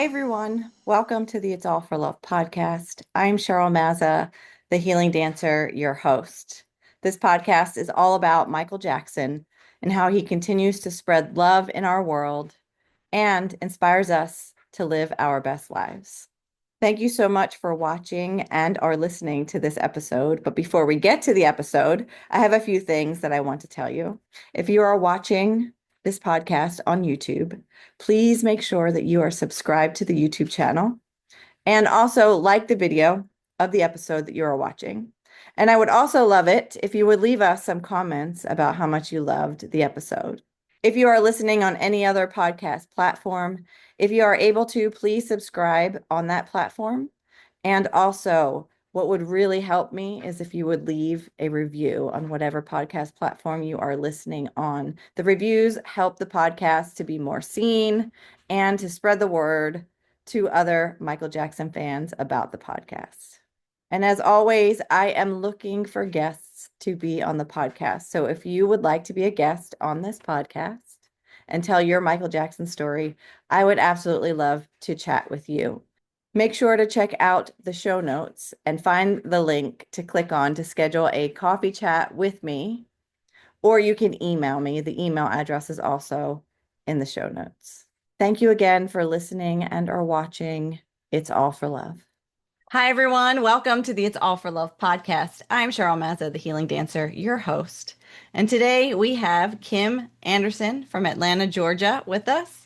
Hi, everyone. Welcome to the It's All for Love podcast. I'm Cheryl Mazza, the healing dancer, your host. This podcast is all about Michael Jackson and how he continues to spread love in our world and inspires us to live our best lives. Thank you so much for watching and or listening to this episode. But before we get to the episode, I have a few things that I want to tell you. If you are watching this podcast on YouTube, please make sure that you are subscribed to the YouTube channel and also like the video of the episode that you are watching. And I would also love it if you would leave us some comments about how much you loved the episode. If you are listening on any other podcast platform, if you are able to, please subscribe on that platform. And also, what would really help me is if you would leave a review on whatever podcast platform you are listening on. The reviews help the podcast to be more seen and to spread the word to other Michael Jackson fans about the podcast. And as always, I am looking for guests to be on the podcast. So if you would like to be a guest on this podcast and tell your Michael Jackson story, I would absolutely love to chat with you. Make sure to check out the show notes and find the link to click on to schedule a coffee chat with me, or you can email me. The email address is also in the show notes. Thank you again for listening and or watching It's All for Love. Hi, everyone. Welcome to the It's All for Love podcast. I'm Cheryl Mazza, the healing dancer, your host. And today we have Kim Anderson from Atlanta, Georgia with us.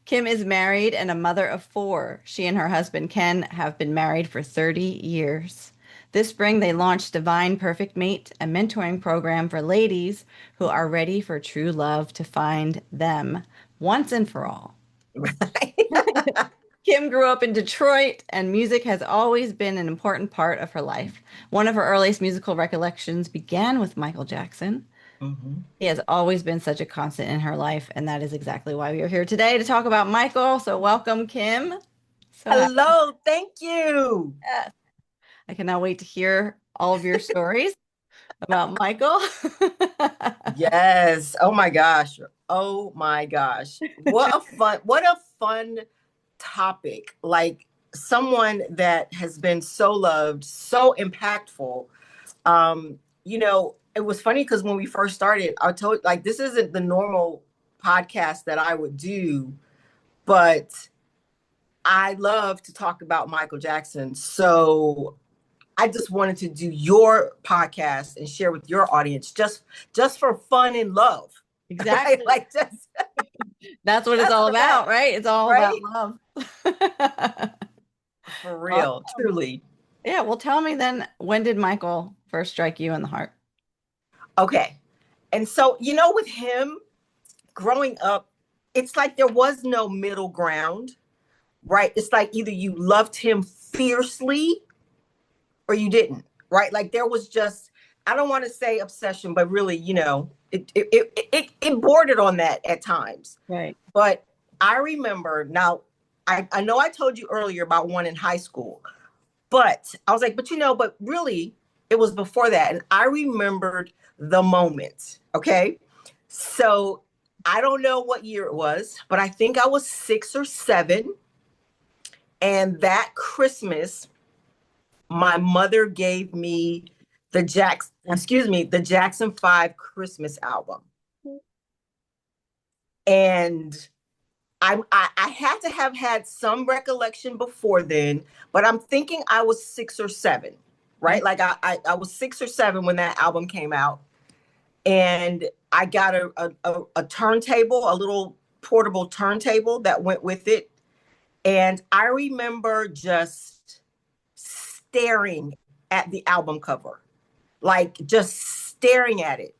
Kim is married and a mother of 4. She and her husband, Ken, have been married for 30 years. This spring, they launched Divine Perfect Mate, a mentoring program for ladies who are ready for true love to find them once and for all. Kim grew up in Detroit, and music has always been an important part of her life. One of her earliest musical recollections began with Michael Jackson. He has always been such a constant in her life, and that is exactly why we are here today to talk about Michael. So welcome, Kim. Hello, thank you. Yes. I cannot wait to hear all of your stories about Michael. Yes. Oh my gosh. Oh my gosh. What a fun topic. Like someone that has been so loved, so impactful. It was funny because when we first started, I told like this isn't the normal podcast that I would do, but I love to talk about Michael Jackson. So I just wanted to do your podcast and share with your audience just for fun and love. Exactly. Like just That's what it's just all for that, about, right? It's all about right? love. For real, Awesome. truly. Yeah, well, tell me then, when did Michael first strike you in the heart? Okay. And so, with him growing up, it's like there was no middle ground, right? It's like either you loved him fiercely or you didn't, right? Like there was just, I don't want to say obsession, but really, it bordered on that at times. Right. But I remember now, I know I told you earlier about one in high school, but I was like, but really, it was before that. And I remembered the moment. Okay. So I don't know what year it was, but I think I was 6 or 7. And that Christmas, my mother gave me the Jackson 5 Christmas album. And I had to have had some recollection before then, but I'm thinking I was 6 or 7, right? Like I was 6 or 7 when that album came out. And I got a turntable, a little portable turntable that went with it. And I remember just staring at the album cover, like just staring at it,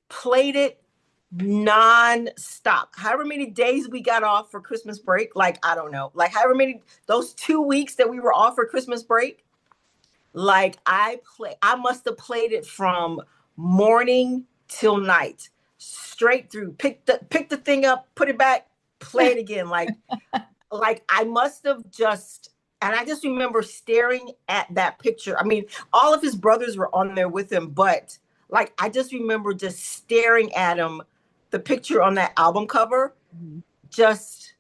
played it non-stop. However many days we got off for Christmas break, like, I don't know, like however many, those 2 weeks that we were off for Christmas break, like I must have played it from morning till night, straight through, pick the thing up, put it back, play it again. Like I must have just, and I just remember staring at that picture. I mean, all of his brothers were on there with him, but like I just remember just staring at him, the picture on that album cover, just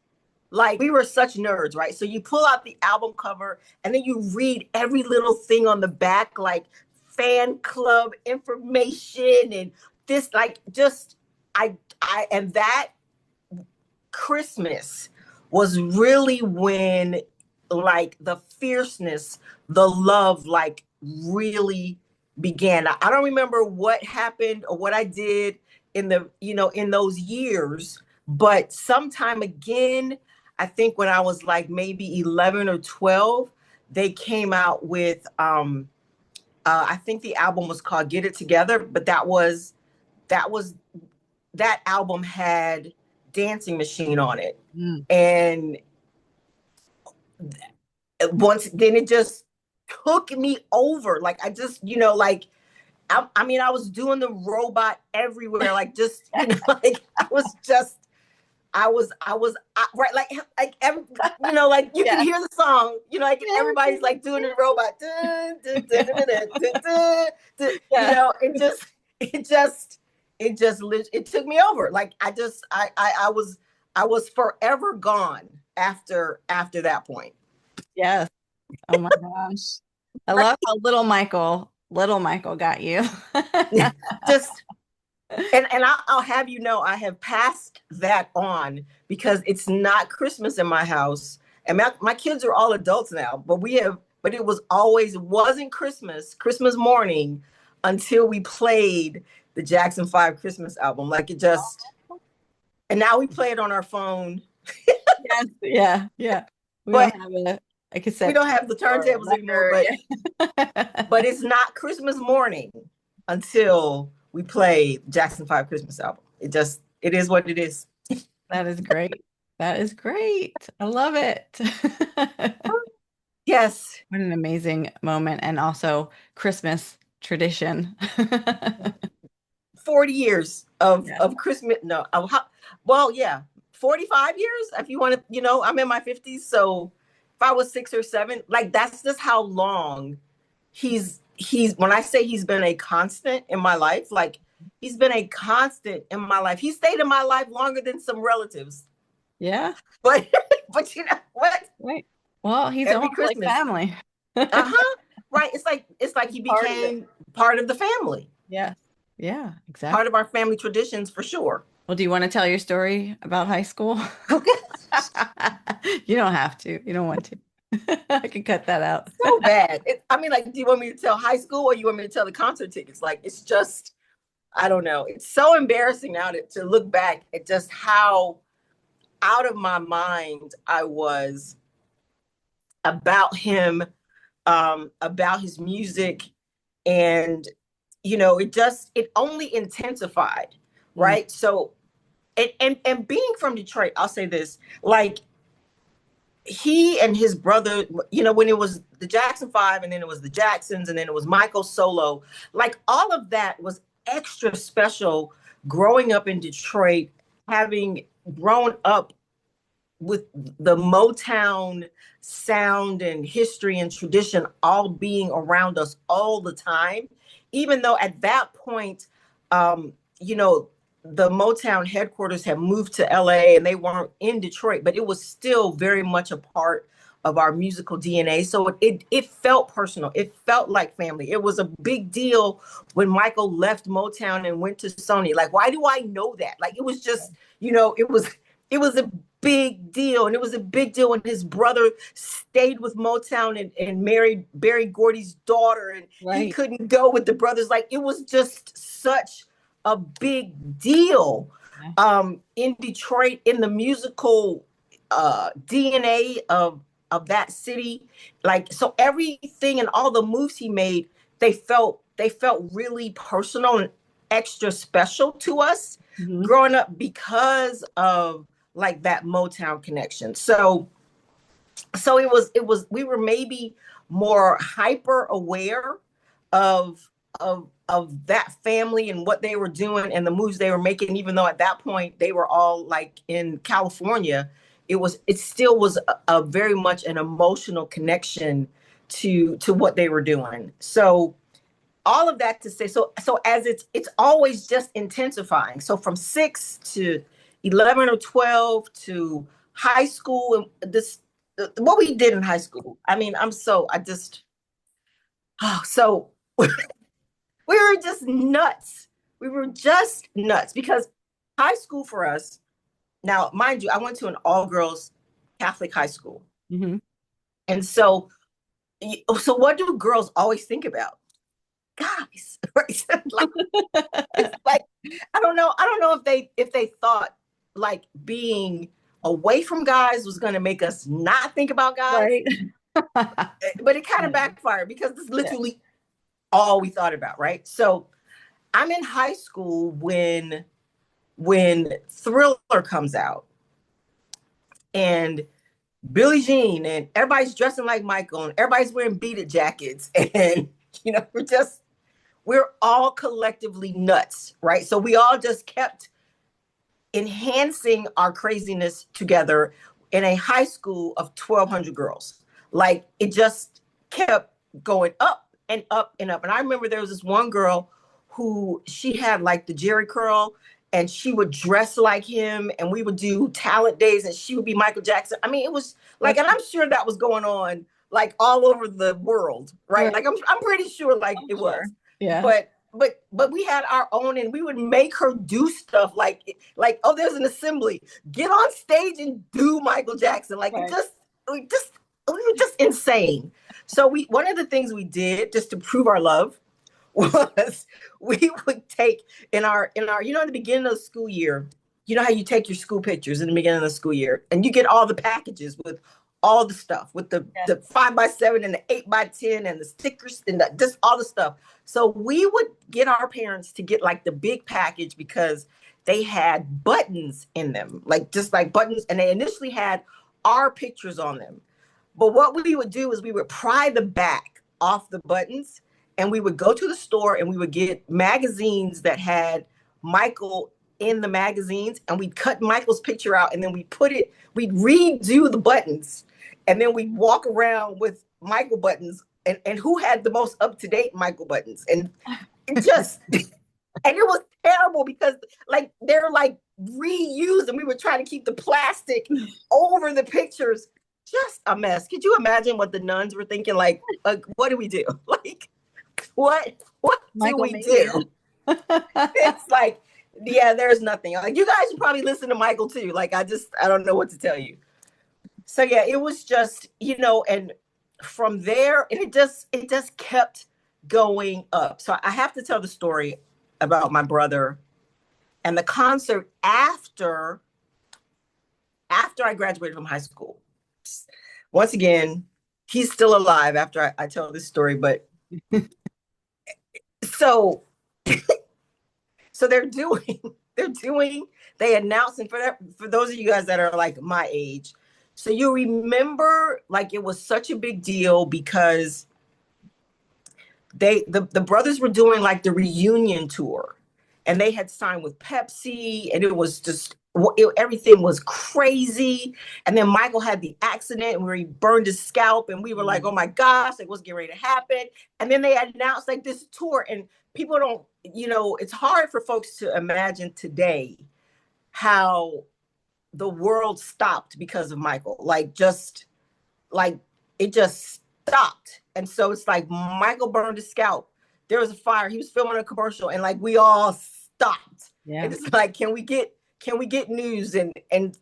Like we were such nerds, right? So you pull out the album cover and then you read every little thing on the back, like fan club information and this, like just I and that Christmas was really when like the fierceness, the love like really began. I don't remember what happened or what I did in the, in those years, but sometime again, I think when I was like maybe 11 or 12, they came out with I think the album was called Get It Together, but that was that album had Dancing Machine on it. Mm. And once then it just took me over. Like I just, like I mean, I was doing the robot everywhere, like just, like I was just right, like every, like you can Yeah. hear the song, like everybody's like doing the robot, dun, dun, dun, dun, dun, dun, dun, dun, Yeah. it took me over. Like I was forever gone after that point. Yes. Oh my gosh. I love how little Michael got you. Just and I'll have you know, I have passed that on because it's not Christmas in my house, and my kids are all adults now. But it wasn't Christmas morning until we played the Jackson 5 Christmas album. Like it just, and now we play it on our phone, Yes. Yeah. Yeah. We but don't have a we cassette don't tape have the or a turntables anymore. record. Yeah. But it's not Christmas morning until we play Jackson 5 Christmas album. It is what it is. That is great. That is great. I love it. Yes. What an amazing moment and also Christmas tradition. 40 years of Yeah. of Christmas. No, well, yeah, 45 years. If you want to, I'm in my 50s, so if I was 6 or 7, like that's just how long he's. When I say he's been a constant in my life, like he's been a constant in my life. He stayed in my life longer than some relatives, Yeah. but but you know what? Right. Well, he's Every almost like Christmas, family. uh-huh, right? It's like he Part of it. became part of the family, Yes. Yeah, part exactly. of our family traditions for sure. Well, do you want to tell your story about high school? Okay. You don't have to. You don't want to. I can cut that out. So bad. I mean, like, do you want me to tell high school or you want me to tell the concert tickets? Like, it's just, I don't know. It's so embarrassing now to look back at just how out of my mind I was about him, about his music. And, it only intensified, Mm. right? So, and being from Detroit, I'll say this, like, he and his brother, when it was the Jackson 5 and then it was the Jacksons and then it was Michael solo, like all of that was extra special growing up in Detroit, having grown up with the Motown sound and history and tradition all being around us all the time, even though at that point, um, you know, the Motown headquarters had moved to LA and they weren't in Detroit, but it was still very much a part of our musical DNA. So it felt personal. It felt like family. It was a big deal when Michael left Motown and went to Sony. Like, why do I know that? Like, it was just, it was a big deal. And it was a big deal when his brother stayed with Motown and married Berry Gordy's daughter, and he Right. couldn't go with the brothers. Like, it was just such a big deal Yeah. in Detroit, in the musical DNA of that city. Like, so everything and all the moves he made, they felt really personal and extra special to us Mhm. growing up because of like that Motown connection. So it was we were maybe more hyper aware of of that family and what they were doing and the moves they were making, even though at that point they were all like in California. It still was a very much an emotional connection to what they were doing. So all of that to say, so as it's always just intensifying. So from 6 to 11 or 12 to high school and this what we did in high school. I mean, I just so we were just nuts. We were just nuts because high school for us, now mind you, I went to an all girls Catholic high school. Hmm. And so what do girls always think about? Guys, right? Like, it's like I don't know if they thought like being away from guys was going to make us not think about guys, Right. but it kind of Yeah. backfired because it's Yeah. literally all we thought about, right? So I'm in high school when Thriller comes out and Billie Jean and everybody's dressing like Michael and everybody's wearing beaded jackets and we're all collectively nuts, right? So we all just kept enhancing our craziness together in a high school of 1,200 girls. Like it just kept going up and up and up. And I remember there was this one girl who she had like the Jerry curl and she would dress like him and we would do talent days and she would be Michael Jackson. I mean, it was like, That's and I'm sure that was going on like all over the world, right? right. Like I'm pretty sure like I'm it sure. was. Yeah. But we had our own and we would make her do stuff like oh there's an assembly, get on stage and do Michael Jackson, like Right. we were just insane. So we one of the things we did just to prove our love was we would take in our in the beginning of the school year, you know how you take your school pictures in the beginning of the school year and you get all the packages with all the stuff with the Yes. 5x7 and the 8x10 and the stickers and just all the stuff. So we would get our parents to get like the big package because they had buttons in them, like just like buttons, and they initially had our pictures on them. But what we would do is we would pry the back off the buttons and we would go to the store and we would get magazines that had Michael in the magazines and we'd cut Michael's picture out and then we'd redo the buttons and then we'd walk around with Michael buttons and who had the most up-to-date Michael buttons. And it just and it was terrible because like they're like reused and we were trying to keep the plastic over the pictures. Just a mess. Could you imagine what the nuns were thinking? Like what do we do? Like, what do Michael we mania. do? It's like, yeah, there's nothing. Like, you guys should probably listen to Michael too. Like, I don't know what to tell you. So yeah, it was just, and from there, and it just kept going up. So I have to tell the story about my brother and the concert after I graduated from high school. Once again, he's still alive after I tell this story, but so so they announced, and for those of you guys that are like my age, so you remember like it was such a big deal because the brothers were doing like the reunion tour and they had signed with Pepsi and it was just everything was crazy. And then Michael had the accident where he burned his scalp and we were like, oh my gosh, like what's getting ready to happen? And then they announced like this tour and people don't, it's hard for folks to imagine today how the world stopped because of Michael. Like it just stopped. And so it's like Michael burned his scalp. There was a fire. He was filming a commercial and like we all stopped. Yeah. And it's like, can we get news? And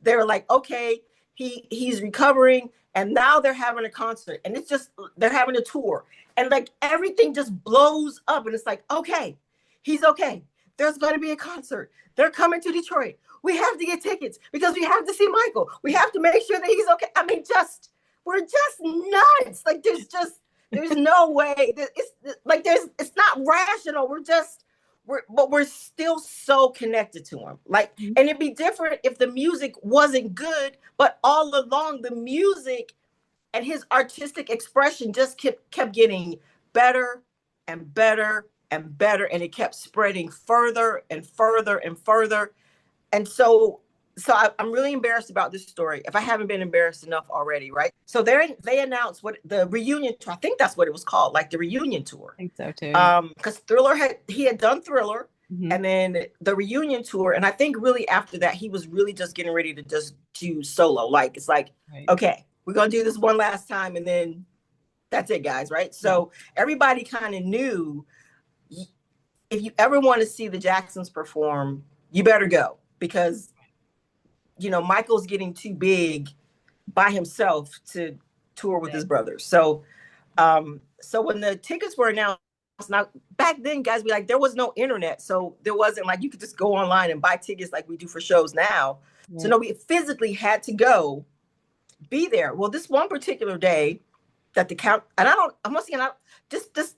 they were like, okay, he's recovering. And now they're having a concert. And it's just they're having a tour. And like everything just blows up. And it's like, okay, he's okay. There's gonna be a concert. They're coming to Detroit. We have to get tickets because we have to see Michael. We have to make sure that he's okay. I mean, we're just nuts. Like there's no way. It's not rational. But we're still so connected to him. Like, Mhm. and it'd be different if the music wasn't good, but all along the music and his artistic expression just kept getting better and better and better, and it kept spreading further and further and further. And I'm really embarrassed about this story if I haven't been embarrassed enough already, right? So they announced what the reunion tour, I think that's what it was called, like the reunion tour. I think so too. Yeah. Because Thriller had done Thriller, Hmm. and then the reunion tour. And I think really after that, he was really just getting ready to just do solo. Like, it's like, Right. okay, we're going to do this one last time. And then that's it, guys. Right. Yeah. So everybody kind of knew if you ever want to see the Jacksons perform, you better go because, Michael's getting too big by himself to tour with his brothers. So when the tickets were announced, now back then, guys, there was no internet, so there wasn't like you could just go online and buy tickets like we do for shows now. So Right. no, we physically had to go be there. Well, this one particular day that the count, and I'm once again, just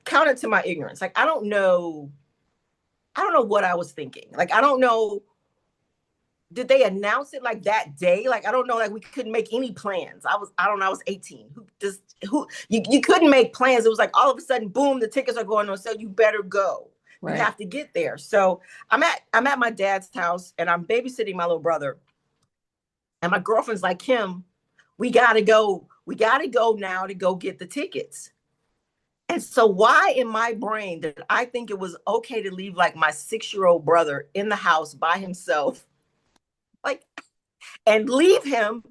count it to my ignorance. Like I don't know what I was thinking. Like I don't know, did they announce it like that day? Like I don't know, like we couldn't make any plans. I don't know, I was 18. You couldn't make plans. It was like all of a sudden, boom, the tickets are going on sale. You better go. You Right. have to get there. So I'm at my dad's house and I'm babysitting my little brother. And my girlfriend's like, Kim, we gotta go. We gotta go now to go get the tickets. And so why in my brain did I think it was okay to leave like my 6-year-old brother in the house by himself? Like and leave him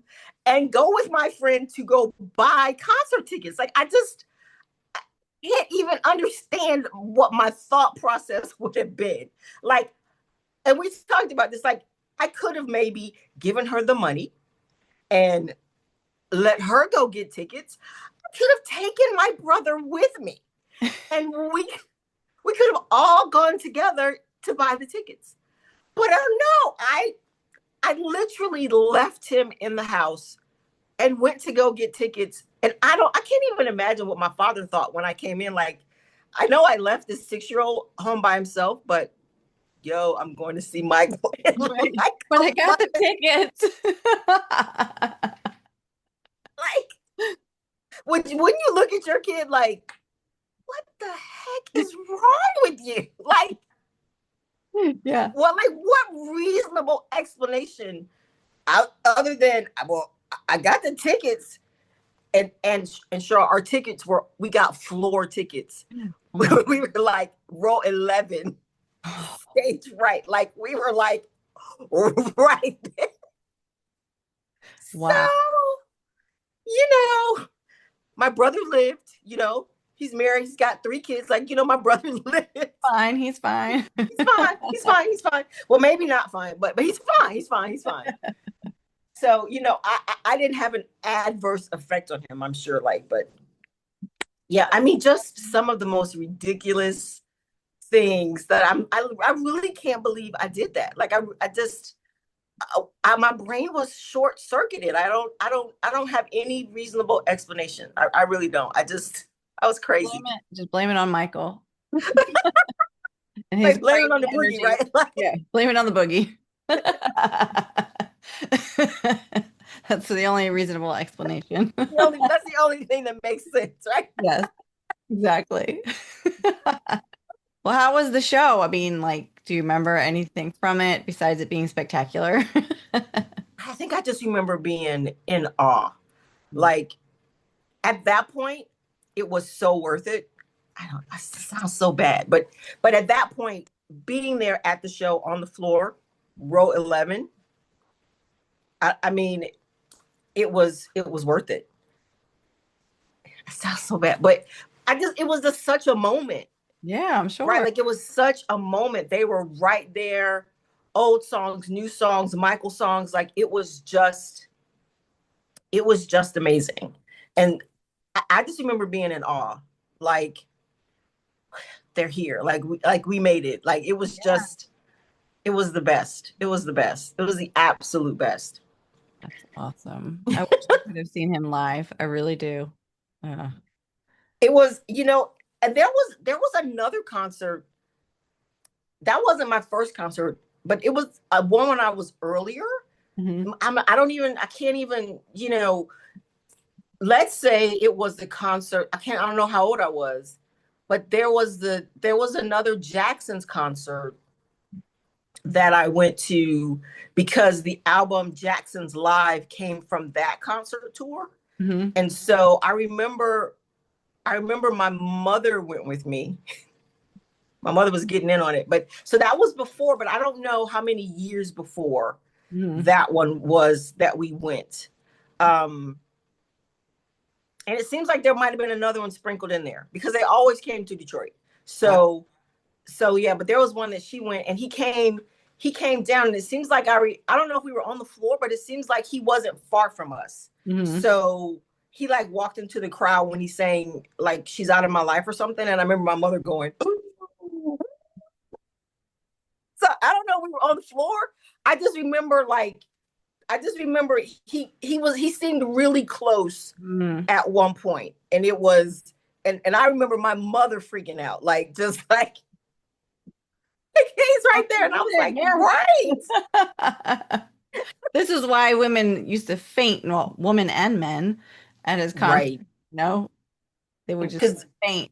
and go with my friend to go buy concert tickets. Like I can't even understand what my thought process would have been. Like, and we talked about this, like I could have maybe given her the money and let her go get tickets. I could have taken my brother with me and we could have all gone together to buy the tickets. But no, I literally left him in the house and went to go get tickets. And I can't even imagine what my father thought when I came in. Like, I know I left this 6-year-old home by himself, but yo, I'm going to see Michael. Right. But I Michael, got the tickets. like, wouldn't you look at your kid like, what the heck is wrong with you? Like, Yeah. what reasonable explanation other than, well, I got the tickets and sure our tickets we got floor tickets. Oh my. We were like row 11 stage right, like we were like right there. So Wow. you know my brother lived, he's married, he's got 3 kids, like my brother lived. Fine. He's fine. He's fine. Well, maybe not fine, but he's fine. So I didn't have an adverse effect on him, I'm sure, like, but yeah, I mean, just some of the most ridiculous things that I really can't believe I did that. Like I just my brain was short circuited. I don't have any reasonable explanation. I really don't. I was Blame crazy. it. Just blame it on Michael and his Like blame it on crazy the boogie, energy. right? Like, Yeah. Blame it on the boogie. That's the only reasonable explanation. that's the only thing that makes sense, right? Yes, exactly. Well, how was the show? I mean, like, do you remember anything from it besides it being spectacular? I think I just remember being in awe. Yeah. Like at that point, it was so worth it. It sounds so bad, but at that point, being there at the show on the floor, row 11, I mean, it was worth it. It sounds so bad, but it was just such a moment, Yeah, I'm right? sure. Like it was such a moment. They were right there, old songs, new songs, Michael songs. Like it was just amazing, and I just remember being in awe. Like they're here. Like we made it. Like it was Yeah. just it was the best. It was the best. It was the absolute best. That's awesome. I wish I could have seen him live. I really do. Yeah. It was, and there was another concert. That wasn't my first concert, but it was one when I was earlier. Hmm. I can't even, let's say it was the concert. I don't know how old I was, but there was another Jackson's concert that I went to because the album Jackson's Live came from that concert tour. Hmm. And so I remember my mother went with me My mother was getting in on it. But so that was before, but I don't know how many years before Mhm. that one was that we went. Um, and it seems like there might have been another one sprinkled in there because they always came to Detroit. Wow. So yeah, but there was one that she went and he came down and it seems like I don't know if we were on the floor, but it seems like he wasn't far from us. Hmm. So he like walked into the crowd when he's saying like she's out of my life or something. And I remember my mother going, so I don't know, we were on the floor. I just remember like I just remember he seemed really close Mm. at one point. And it was and I remember my mother freaking out, like just like he's right there. And I was like, right. This is why women used to faint, well, women and men at his concert. Right. No, they would just Because faint.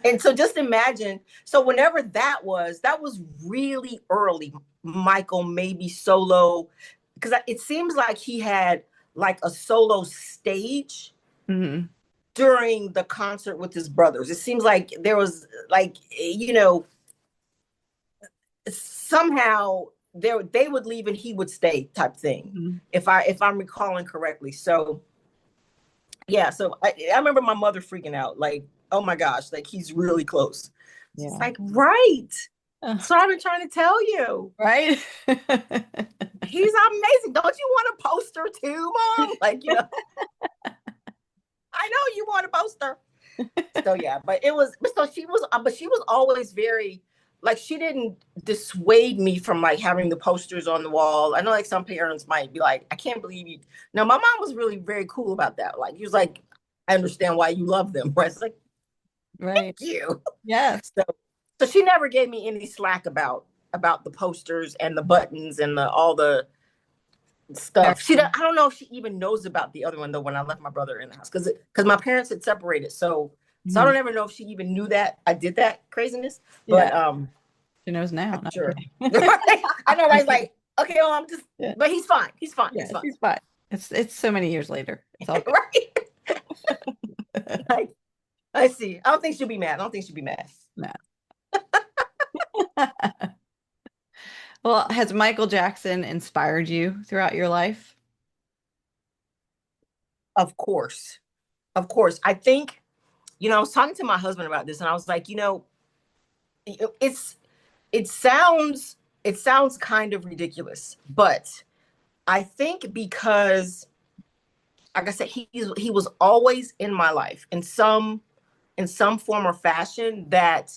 and so just imagine, so whenever that was really early, Michael maybe solo, because it seems like he had like a solo stage Hmm. during the concert with his brothers. It seems like there was like, somehow they would leave and he would stay type thing, Hmm. if I'm recalling correctly. So yeah, so I remember my mother freaking out, like, oh my gosh, like he's really close. It's Yeah. like, right. Uh, So I've been trying to tell you. right? He's amazing. Don't you want a poster too, Mom? Like, I know you want a poster. So yeah, but it was so she was always very like she didn't dissuade me from like having the posters on the wall. I know like some parents might be like, I can't believe you. No, my mom was really very cool about that. Like he was like, I understand why you love them. Right? It's like, Right. thank you. Yes. So she never gave me any slack about the posters and the buttons and all the stuff. I don't know if she even knows about the other one though when I left my brother in the house because my parents had separated. So I Mhm. don't ever know if she even knew that I did that craziness. Yeah. But She knows now. I'm No, I'm sure. kidding. I know, I'm right? kidding. Like, okay, well, I'm just Yeah. but he's fine. He's fine. Yeah, He's fine. she's fine. It's so many years later. It's all good. Right? Like, I see. I don't think she'll be mad. I don't think she'll be mad. No. Well, has Michael Jackson inspired you throughout your life? Of course. Of course. I think, I was talking to my husband about this and I was like, it's it sounds it sounds kind of ridiculous, but I think because, like I said, he was always in my life in some form or fashion. That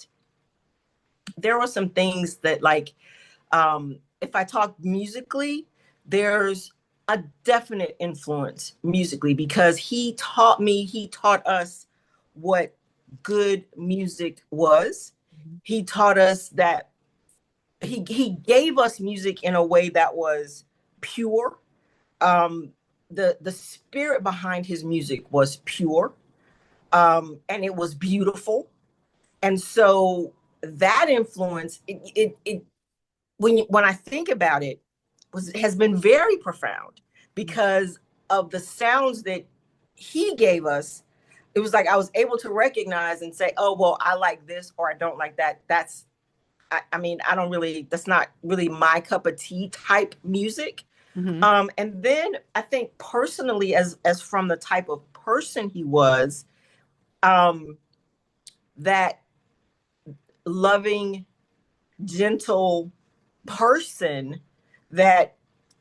there were some things that, like, if I talk musically, there's a definite influence musically because he taught us what good music was. Mhm. He taught us that he gave us music in a way that was pure. um the spirit behind his music was pure, and it was beautiful. And so that influence, it when I think about it, has been very profound because of the sounds that he gave us. It was like I was able to recognize and say, oh well, I like this or I don't like that. I mean, I don't really, that's not really my cup of tea type music. Mhm. And then I think personally, as from the type of person he was, um, that loving, gentle person, that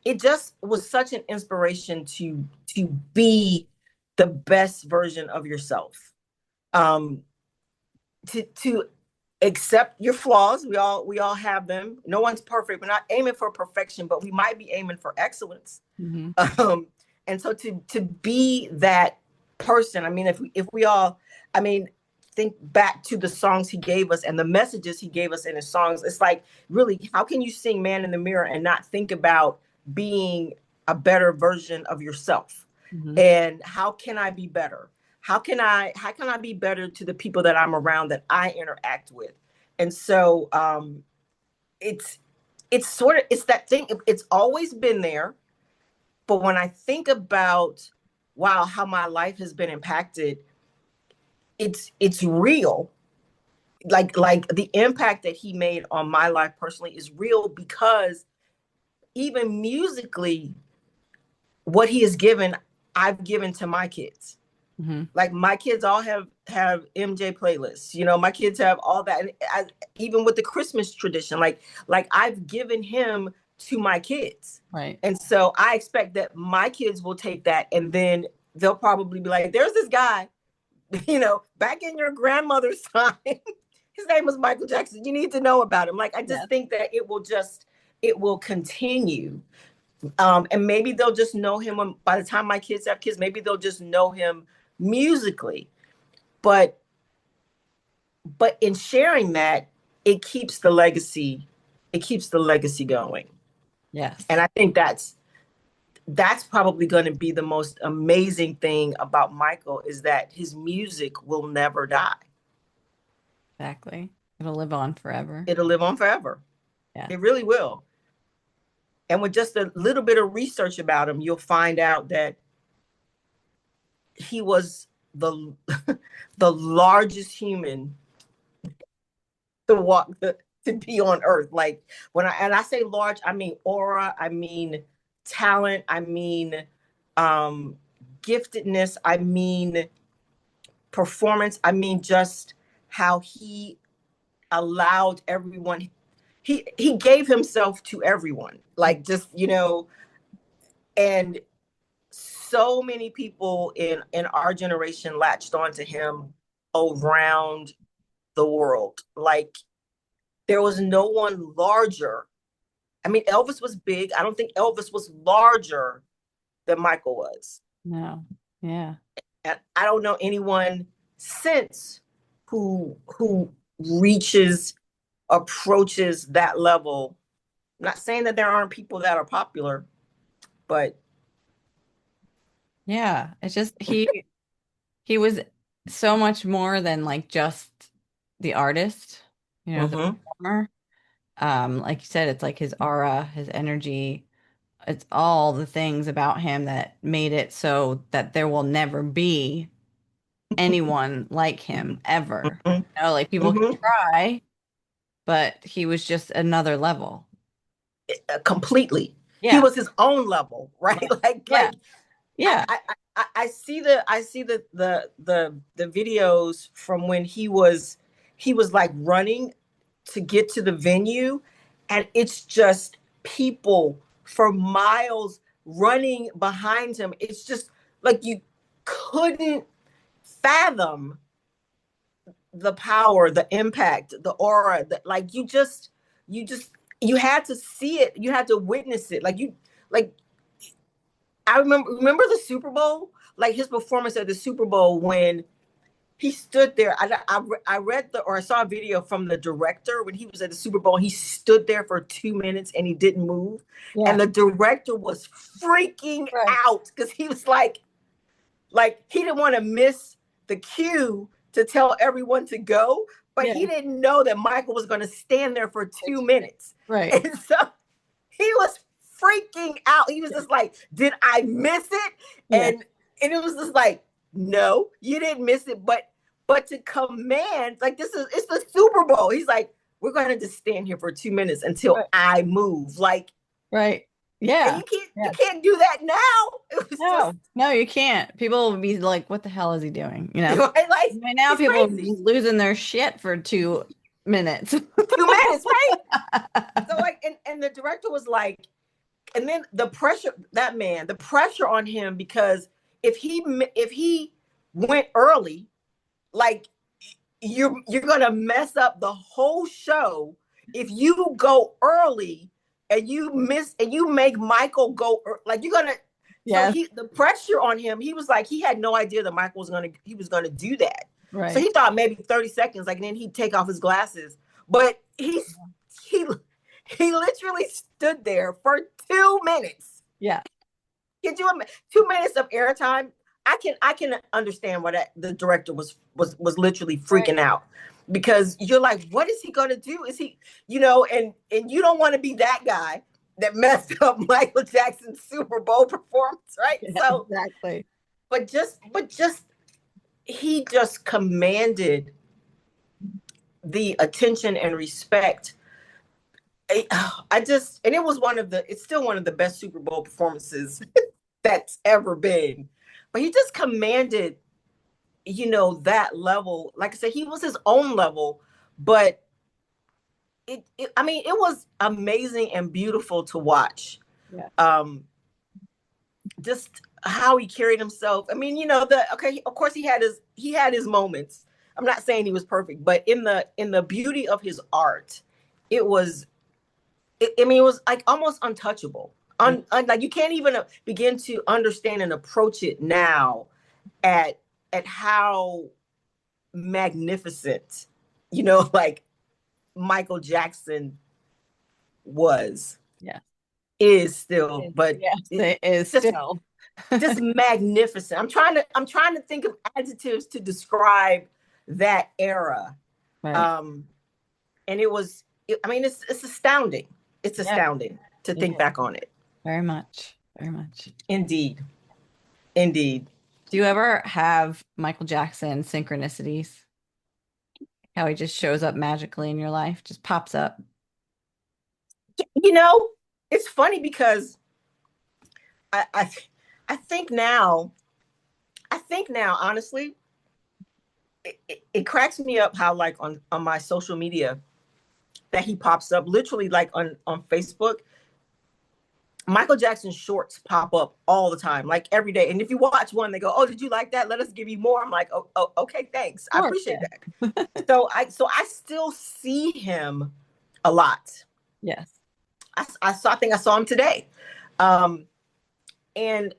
it just was such an inspiration to be the best version of yourself. Um, to accept your flaws. We all have them. No one's perfect. We're not aiming for perfection, but we might be aiming for excellence. Mhm. um and so to be that person. I mean, if we all, I mean, think back to the songs he gave us and the messages he gave us in his songs. It's like, really, how can you sing Man in the Mirror and not think about being a better version of yourself? Mhm. And how can I be better? How can I be better to the people that I'm around, that I interact with? And so it's it's that thing. It's always been there. But when I think about, wow, how my life has been impacted, it's real. like the impact that he made on my life personally is real, because even musically, what he has given, I've given to my kids. Mm-hmm. Like my kids all have MJ playlists. You know, my kids have all that. And even with the Christmas tradition, like I've given him to my kids. Right. And so I expect that my kids will take that, and then they'll probably be like, there's this guy, back in your grandmother's time. His name was Michael Jackson. You need to know about him. Like, I just Yes. think that it will continue. And maybe they'll just know him by the time my kids have kids, maybe they'll just know him musically. But in sharing that, it keeps the legacy going. And Yes. I think that's probably going to be the most amazing thing about Michael, is that his music will never die. Exactly. It'll live on forever. It'll live on forever. Yeah. It really will. And with just a little bit of research about him, you'll find out that he was the the largest human to walk to be on earth. Like, when I say large, I mean aura, I mean talent, I mean um giftedness, I mean performance, I mean just how he allowed everyone, he gave himself to everyone. Like, just, and so many people in our generation latched onto him around the world. Like, there was no one larger. I mean, Elvis was big. I don't think Elvis was larger than Michael was. No. Yeah. And I don't know anyone since who reaches, approaches that level. I'm not saying that there aren't people that are popular, but Yeah. It's just he was so much more than like just the artist, the mm-hmm, performer. Like you said, it's like his aura, his energy. It's all the things about him that made it so that there will never be anyone like him ever. mm-hmm, Like people can mm-hmm. try, but he was just another level. Completely. He Yeah. was his own level, right? Right. like Yeah. like I, Yeah. I see the videos from when he was like running to get to the venue, and it's just people for miles running behind him. It's just like you couldn't fathom the power, the impact, the aura, like you just you had to see it, you had to witness it. Like I remember the Super Bowl, like his performance at the Super Bowl when he stood there. I read or I saw a video from the director when he was at the Super Bowl. He stood there for 2 minutes and he didn't move, Yeah. and the director was freaking Right. out because he was like he didn't want to miss the cue to tell everyone to go, but he Yeah. didn't know that Michael was going to stand there for 2 minutes, Right. and so he was freaking out. He was Yeah. just like, "Did I miss it?" Yeah. And it was just like, "No, you didn't miss it." But to command, like, it's the Super Bowl. He's like, "We're going to just stand here for 2 minutes until Right. I move." Like, Right. and Yeah. you Yeah. can't do that now. It was just No, no, you can't. People will be like, what the hell is he doing? right, like, Right now he's people are crazy. just losing their shit for 2 minutes. 2 minutes, right? So like, and the director was like, and then the pressure on him, because if he went early, like, you're gonna mess up the whole show if you go early and you miss and you make Michael go like you're gonna. So Yes, the pressure on him, he was like, he had no idea that Michael was gonna do that. So right. he thought maybe 30 seconds, like, and then he'd take off his glasses. But he he literally stood there for 2 minutes. Yeah, Could you 2 minutes of airtime? I can understand why the director was literally right. freaking out, because you're like, what is he gonna do? Is he, and you don't want to be that guy that messed up Michael Jackson's Super Bowl performance, right? Yeah, So, exactly. but just he just commanded the attention and respect. I just, and it was it's still one of the best Super Bowl performances that's ever been. But he just commanded, that level. Like I said, he was his own level, but I mean, it was amazing and beautiful to watch. Yeah. Um, just how he carried himself. I mean, okay, of course he had his moments. I'm not saying he was perfect, but in the beauty of his art, it was I mean, it was like almost untouchable. Like you can't even begin to understand and approach it now at how magnificent, like Michael Jackson was, Yeah. is still, but Yes, it it is just still. just magnificent. I'm trying to think of adjectives to describe that era. Right. Um, and I mean, it's astounding. It's Yeah, astounding to it think is. back on it. Very much. Very much. Indeed. Indeed. Do you ever have Michael Jackson synchronicities? How he just shows up magically in your life, just pops up. You know, it's funny because I I, I think now, honestly, it cracks me up how like on my social media that he pops up literally like on Facebook. Michael Jackson shorts pop up all the time, like every day. And if you watch one, they go, "Oh, did you like that? Let us give you more." I'm like, "Oh, okay, thanks. Of I course, appreciate yeah. that." So I still see him a lot. Yes. I think I saw him today, and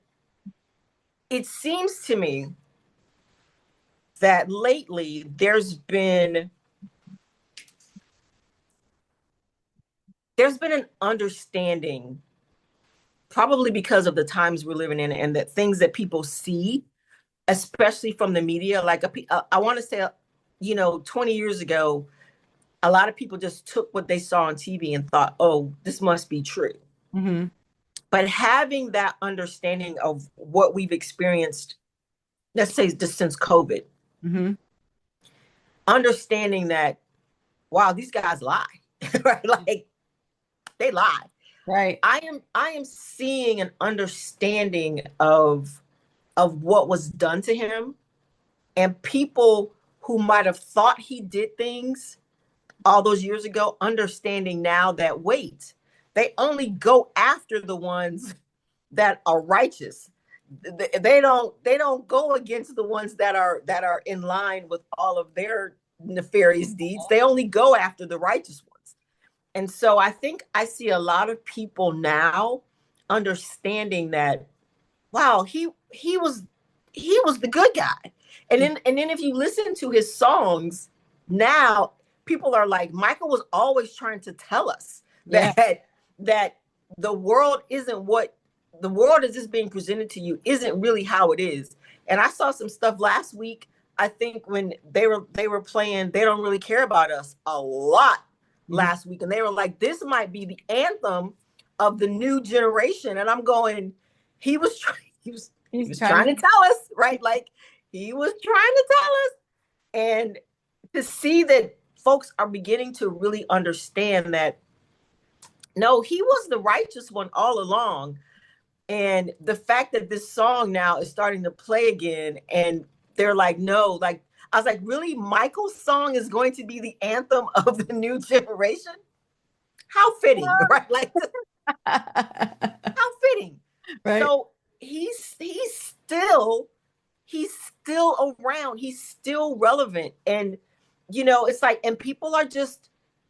it seems to me that lately there's been an understanding, probably because of the times we're living in and the things that people see, especially from the media. Like I want to say, 20 years ago, a lot of people just took what they saw on TV and thought, "Oh, this must be true." Hmm. But having that understanding of what we've experienced, let's say just since COVID, Hmm. understanding that, wow, these guys lie, right? Like they lie. Right. I am seeing an understanding of what was done to him, and people who might have thought he did things all those years ago, understanding now that, wait, they only go after the ones that are righteous. They don't go against the ones that are in line with all of their nefarious deeds. They only go after the righteous ones. And so I think I see a lot of people now understanding that, wow, he was the good guy. And then if you listen to his songs now, people are like, Michael was always trying to tell us Yeah. that the world isn't what the world is just being presented to you isn't really how it is. And I saw some stuff last week, I think, when they were playing They Don't Really Care About Us a lot Mhm. last week, and they were like, this might be the anthem of the new generation. And I'm going, he was trying he He's was trying trying to. to tell us, right? Like he was trying to tell us. And to see that folks are beginning to really understand that, no, he was the righteous one all along. And the fact that this song now is starting to play again, and they're like, no, like, I was like, really? Michael's song is going to be the anthem of the new generation? How fitting, right? Like, how fitting. Right. So he's still around. He's still relevant. And it's like, and people are just,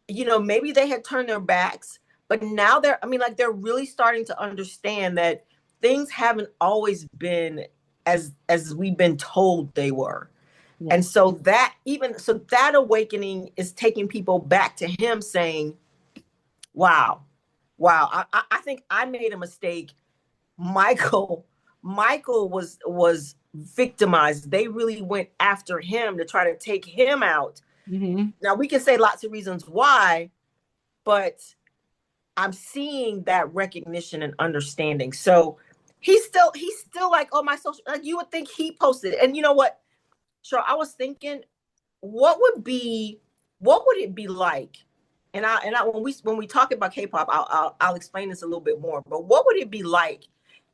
maybe they had turned their backs, but now I mean, like, they're really starting to understand that things haven't always been as we've been told they were. Yeah. And so that awakening is taking people back to him, saying, wow, wow, I think I made a mistake. Michael Michael was victimized. They really went after him to try to take him out. Hmm. Now we can say lots of reasons why, but I'm seeing that recognition and understanding. So he's still like, oh, my social, like, you would think he posted. And you know what? Sure, I was thinking, what would be what would it be like? And I when we talk about K-pop, I'll explain this a little bit more. But what would it be like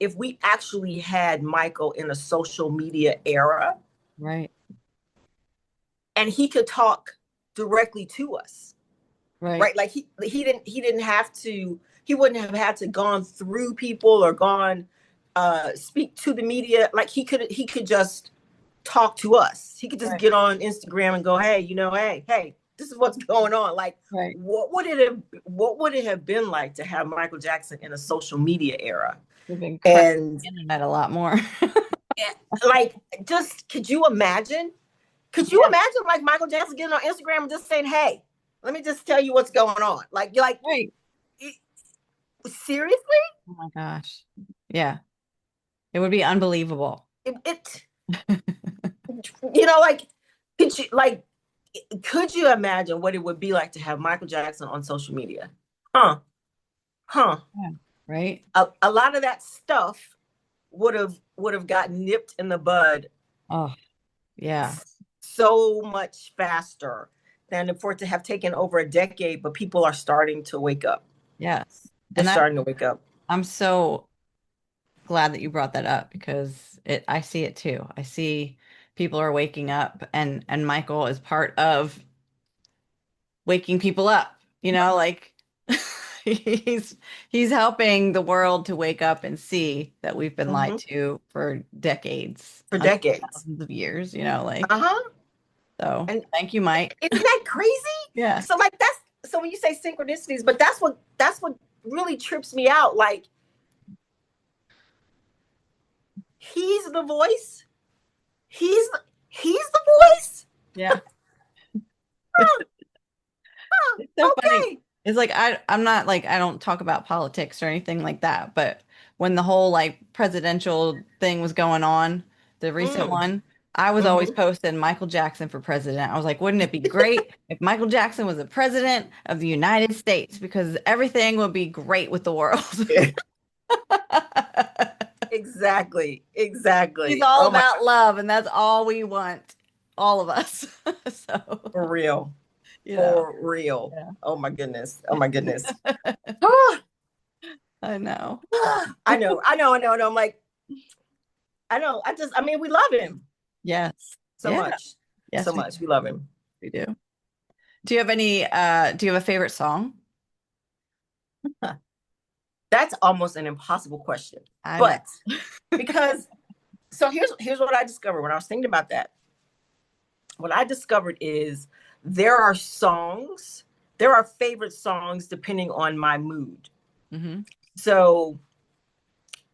if we actually had Michael in a social media era Right. and he could talk directly to us, Right. right? Like he didn't have to, he wouldn't have had to gone through people or gone speak to the media. Like he could just talk to us. He could just Right. get on Instagram and go, hey, hey, this is what's going on. Like, Right. what would it have been like to have Michael Jackson in a social media era? We've been cracking And the internet a lot more. like, just could you imagine? Could you Yeah. imagine like Michael Jackson getting on Instagram and just saying, hey, let me just tell you what's going on? Like Right. seriously? Oh my gosh. Yeah. It would be unbelievable. It like like could you imagine what it would be like to have Michael Jackson on social media? Huh? Huh? Yeah. Right. A lot of that stuff would have gotten nipped in the bud Oh, yeah. so much faster than for it to have taken over a decade. But people are starting to wake up. Yes. They're And that starting to wake up. I'm so glad that you brought that up because I see it too. I see people are waking up and Michael is part of waking people up, like he's he's helping the world to wake up and see that we've been lied Hmm. to for decades, For hundreds of decades. thousands of years, like Uh-huh. so. And Thank you, Mike. isn't that crazy? Yeah. So like that's so when you say synchronicities, but that's what really trips me out. Like he's the voice. He's he's the voice. Yeah. It's so funny. Okay. It's like I'm not like I don't talk about politics or anything like that, but when the whole like presidential thing was going on, the recent Mm. one, I was always Hmm. posting Michael Jackson for president. I was like, wouldn't it be great if Michael Jackson was the president of the United States because everything would be great with the world. Exactly. He's Exactly. all Oh my, about love, and that's all we want, all of us. So, for real. you know, For real. yeah. Oh my goodness. Oh my goodness. I know. I know. I'm like, I know. I mean, we love him Yes. so Yeah. much. So Yes, we much. We love him. do. Do you have a favorite song? That's almost an impossible question. I know. But because so here's what I discovered when I was thinking about that. What I discovered is there are songs, there are favorite songs depending on my mood. Hmm. So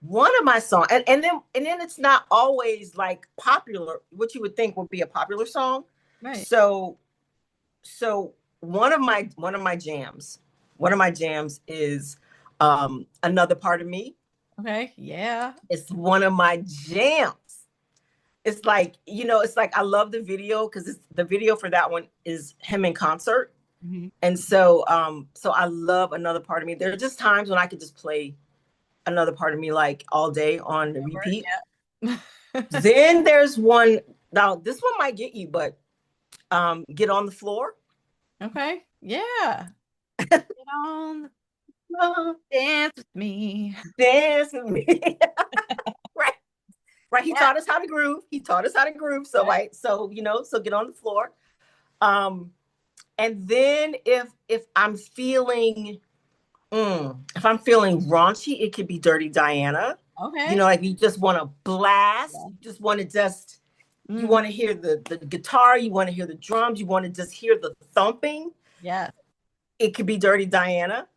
one of my songs, and then it's not always like popular, what you would think would be a popular song. Right. So so one of my jams is Another Part of Me. Okay. Yeah. It's one of my jams. It's like, it's like I love the video because the video for that one is him in concert. Hmm. And so I love Another Part of Me. There are just times when I could just play Another Part of Me like all day on repeat. Yeah. Then there's one, now this one might get you, but Get on the Floor. Okay. Yeah. Get on, Uh, dance with me. Dance with me. Right. Right. He Yeah. taught us how to groove. He taught us how to groove. So Right. right. So, so Get on the Floor. Um, and then if I'm feeling raunchy, it could be Dirty Diana. Okay. Like you just want to blast. Yeah. You just want to just, you Hmm. want to hear the guitar. You want to hear the drums. You want to just hear the thumping. Yeah. It could be Dirty Diana.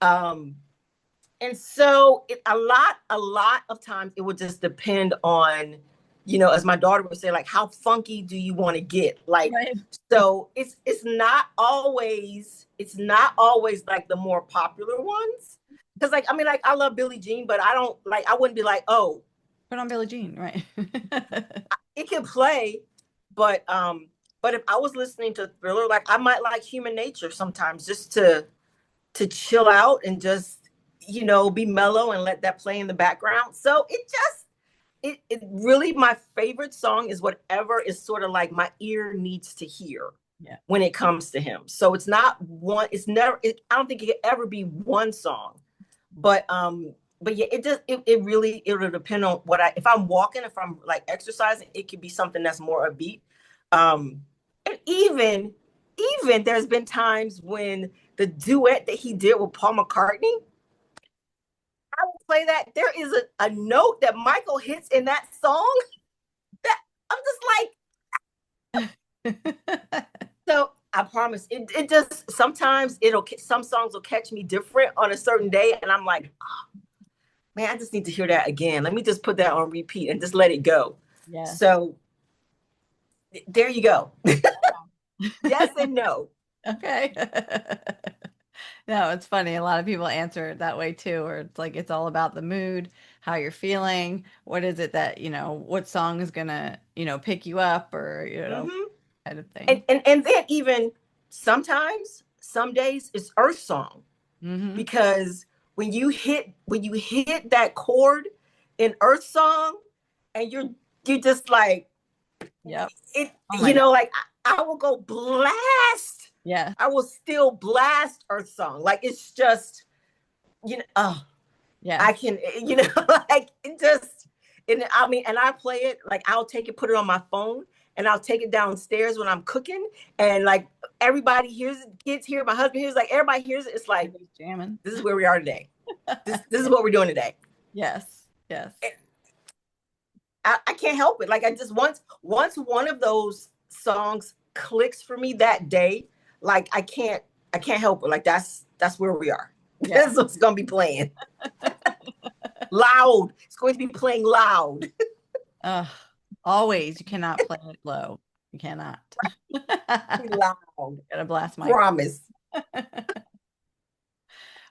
Um, and so a lot of times it would just depend on, as my daughter would say, like, how funky do you want to get? Like, Right. so it's not always like the more popular ones. Because like, I mean, like I love Billie Jean, but I wouldn't be like, oh, Put on Billie Jean. Right. it can play, but if I was listening to Thriller, like I might like Human Nature sometimes just to chill out and just, be mellow and let that play in the background. So it really, my favorite song is whatever is sort of like my ear needs to hear. Yeah. when it comes to him. So it's not one, it's never, I don't think it could ever be one song. But yeah, it really, it'll depend on what if I'm walking, if I'm like exercising, it could be something that's more upbeat. And even there's been times when the duet that he did with Paul McCartney, I will play that. There is a note that Michael hits in that song that I'm just like, so I promise it just sometimes some songs will catch me different on a certain day, and I'm like, oh, man, I just need to hear that again. Let me just put that on repeat and just let it go. Yes. So there you go. Yes and no. Okay. No, it's funny. A lot of people answer it that way too, or it's like it's all about the mood, how you're feeling, what is it that, what song is gonna, pick you up or, Mm-hmm. kind of thing. And then even sometimes, some days it's Earth Song, Mm-hmm. because when you hit that chord in Earth Song, and you're just like Yep. it, Oh my God. like I will go blast. Yeah. I will still blast Earth Song. Like it's just, oh, I Yes. can, like it just, and I mean, and I play it, like I'll take it, put it on my phone, and I'll take it downstairs when I'm cooking, and like everybody hears it, kids hear it, my husband hears, like everybody hears it. It's like, Everybody's jamming. this is where we are today. This is Yeah. what we're doing today. Yes. Yes. I can't help it. Like I just once one of those songs clicks for me that day, like I can't help it. Like that's where we are. Yeah. That's what's gonna be playing loud. It's going to be playing loud. Ugh. Always, you cannot play it low. You cannot. Loud. Gotta blast Michael. Promise.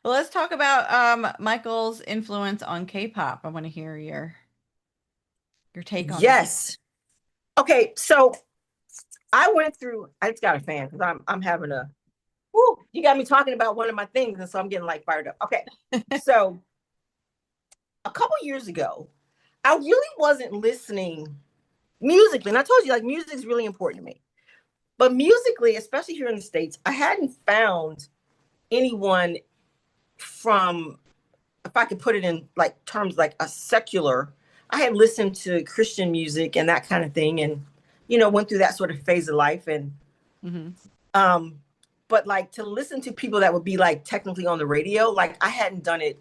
Well, let's talk about Michael's influence on K-pop. I want to hear your take on that. Yes. Okay, so I went through. I just got a fan because I'm having a. Woo, you got me talking about one of my things, and so I'm getting like fired up. Okay, so a couple years ago, I really wasn't listening musically, and I told you like music is really important to me. But musically, especially here in the States, I hadn't found anyone from, if I could put it in like terms like a secular, I had listened to Christian music and that kind of thing, and went through that sort of phase of life. And Hmm. um, but like to listen to people that would be like technically on the radio, like I hadn't done it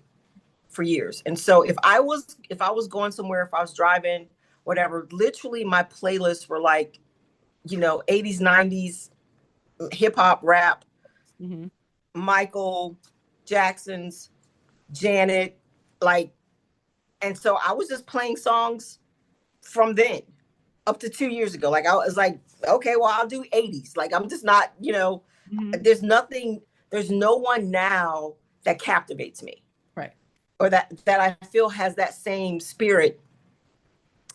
for years. And so if I was going somewhere, if I was driving, whatever, literally my playlists were like, 80s, 90s hip hop, rap, Hmm. Michael Jackson's, Janet, like, and so I was just playing songs from then up to 2 years ago. Like I was like, okay, well, I'll do 80s. Like I'm just not, Hmm. there's no one now that captivates me, Right. or that I feel has that same spirit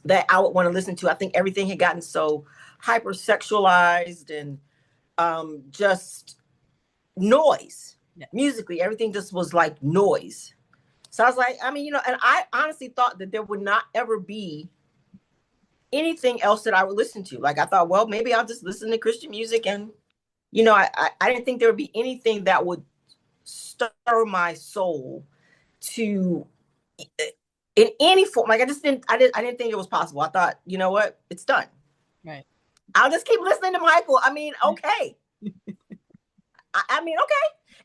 that I would want to listen to. I think everything had gotten so hypersexualized and just noise. Yeah. Musically, everything just was like noise. So I was like, I mean, and I honestly thought that there would not ever be anything else that I would listen to. Like I thought, well, maybe I'll just listen to Christian music, and I didn't think there would be anything that would stir my soul to in any form. Like I didn't think it was possible. I thought, you know what, it's done. Right. I'll just keep listening to Michael. I mean, okay. I mean, okay.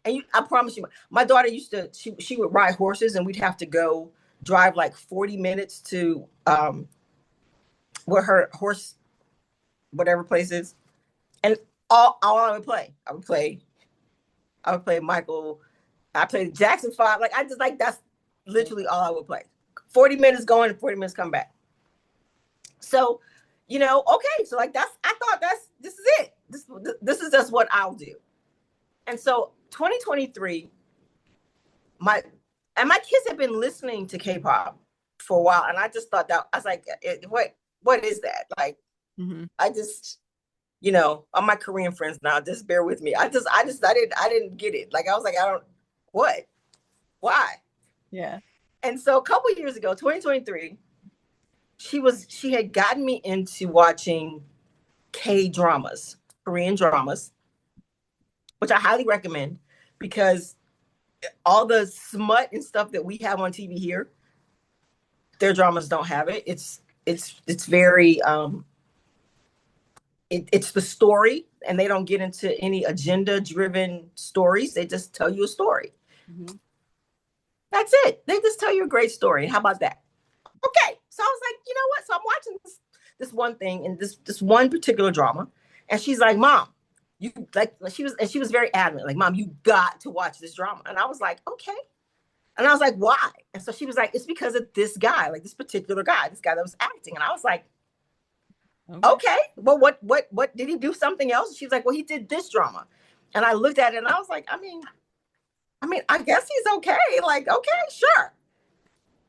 And I promise you, my daughter used to. She would ride horses, and we'd have to go drive like 40 minutes to where her horse, whatever place is, and all I would play Michael. I played Jackson 5. Like I just like that's literally all I would play. 40 minutes going and 40 minutes come back. So, okay. So like I thought this is it. This is just what I'll do. And so 2023, my my kids have been listening to K-pop for a while, and I just thought that I was like, what is that? Like Hmm. I just all my Korean friends now, just bear with me. I didn't get it. Like I was like, I don't what? Why? Yeah. And so a couple of years ago, 2023, she had gotten me into watching K dramas. Korean dramas, which I highly recommend because all the smut and stuff that we have on TV here, their dramas don't have it. It's very it's the story, and they don't get into any agenda driven stories. They just tell you a story. Mm-hmm. That's it. They just tell you a great story. How about that? Okay. So I was like, you know what? So I'm watching this one thing and this one particular drama, and she's like, Mom, you like she was very adamant, like, Mom, you got to watch this drama. And I was like, okay. And I was like, why? And so she was like, it's because of this guy, like this particular guy, this guy that was acting. And I was like, okay, well, what did he do something else? She was like, well, he did this drama. And I looked at it and I was like, I mean, I guess he's okay. Like, okay, sure.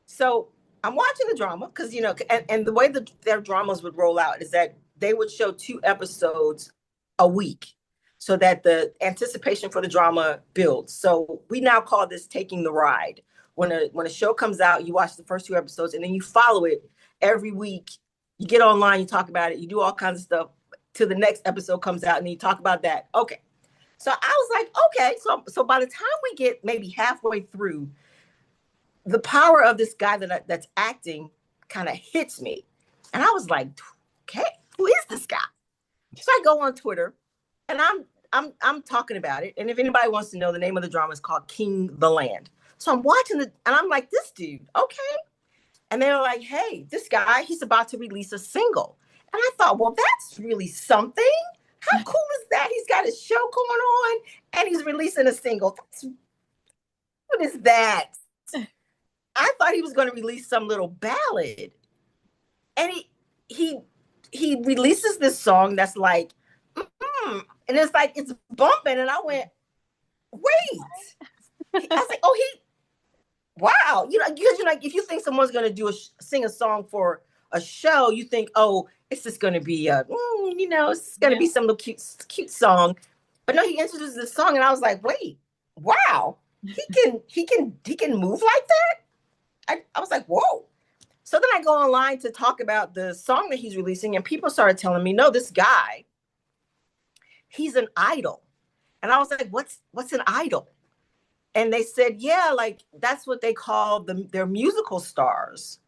So I'm watching the drama because, you know, and the way that their dramas would roll out is that they would show 2 episodes a week so that the anticipation for the drama builds. So we now call this taking the ride. When a show comes out, you watch the first 2 episodes and then you follow it every week. You get online, you talk about it, you do all kinds of stuff till the next episode comes out and then you talk about that. Okay. So I was like, okay. So by the time we get maybe halfway through, the power of this guy that's acting kind of hits me. And I was like, okay, who is this guy? So I go on Twitter and I'm talking about it. And if anybody wants to know, the name of the drama is called King the Land. So I'm watching it and I'm like, this dude, okay. And they're like, hey, this guy, he's about to release a single. And I thought, well, that's really something. How cool is that? He's got a show going on and he's releasing a single. What is that? I thought he was going to release some little ballad. And he releases this song that's like, and it's like, it's bumping. And I went, wait. I was like, oh, wow. You know, because, you know, if you think someone's going to sing a song for a show, you think, oh, it's just going to be you know, it's going to be some little cute song. But no, he introduces this song and I was like, wait, wow. He can move like that? I was like, whoa. So then I go online to talk about the song that he's releasing, and people started telling me, no, this guy, he's an idol. And I was like, what's an idol? And they said, yeah, like that's what they call their musical stars.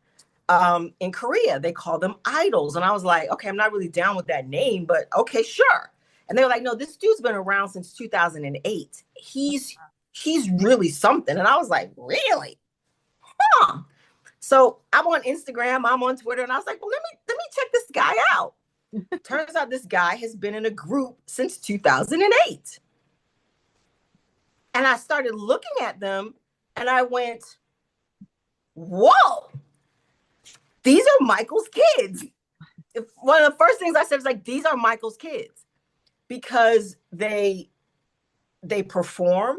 In Korea, they call them idols. And I was like, okay, I'm not really down with that name, but okay, sure. And they were like, no, this dude's been around since 2008. He's really something. And I was like, really? Huh. So I'm on Instagram, I'm on Twitter, and I was like, well, let me check this guy out. Turns out this guy has been in a group since 2008. And I started looking at them and I went, whoa, these are Michael's kids. One of the first things I said was like, these are Michael's kids because they perform,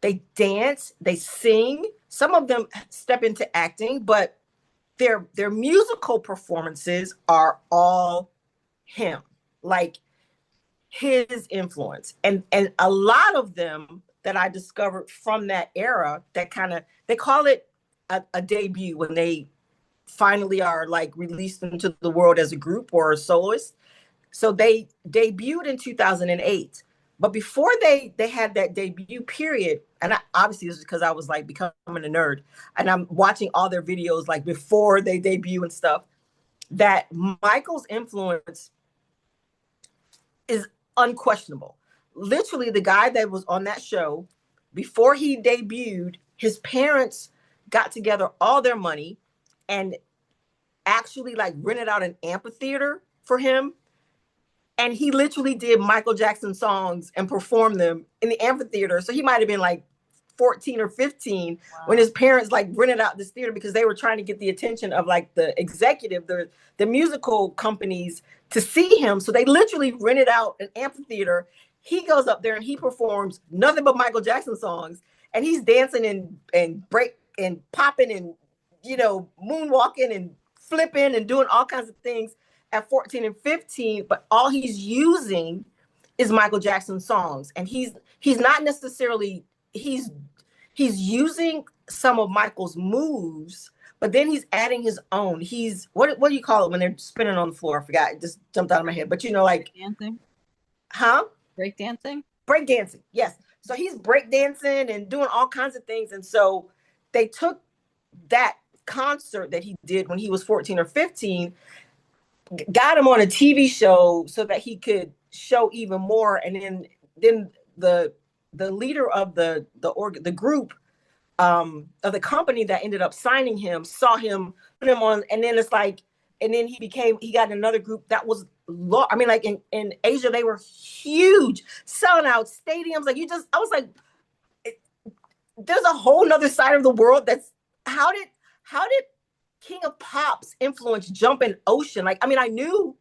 they dance, they sing. Some of them step into acting, but their musical performances are all him, like his influence. And a lot of them that I discovered from that era, that kind of, they call it a debut when they finally are like released into the world as a group or a soloist. So they debuted in 2008. But before they had that debut period, and obviously this is because I was like becoming a nerd, and I'm watching all their videos like before they debut and stuff, that Michael's influence is unquestionable. Literally, the guy that was on that show, before he debuted, his parents got together all their money and actually like rented out an amphitheater for him. And he literally did Michael Jackson songs and performed them in the amphitheater. So he might have been like 14 or 15 wow. when his parents like rented out this theater because they were trying to get the attention of like the executive, the musical companies to see him. So they literally rented out an amphitheater. He goes up there and he performs nothing but Michael Jackson songs. And he's dancing and break and popping and, you know, moonwalking and flipping and doing all kinds of things at 14 and 15, but all he's using is Michael Jackson songs. And he's not necessarily, he's using some of Michael's moves, but then he's adding his own. He's, what do you call it when they're spinning on the floor? I forgot, it just jumped out of my head. But you know, like dancing. Huh? Breakdancing? Breakdancing, yes. So he's breakdancing and doing all kinds of things. And so they took that concert that he did when he was 14 or 15, got him on a TV show so that he could show even more. And then the leader of the group, of the company that ended up signing him, saw him, put him on, and then it's like, and then he got another group that was I mean, like in Asia, they were huge, selling out stadiums. Like I was like, there's a whole nother side of the world that's how did King of Pop's influence jump in ocean? Like, I mean, I knew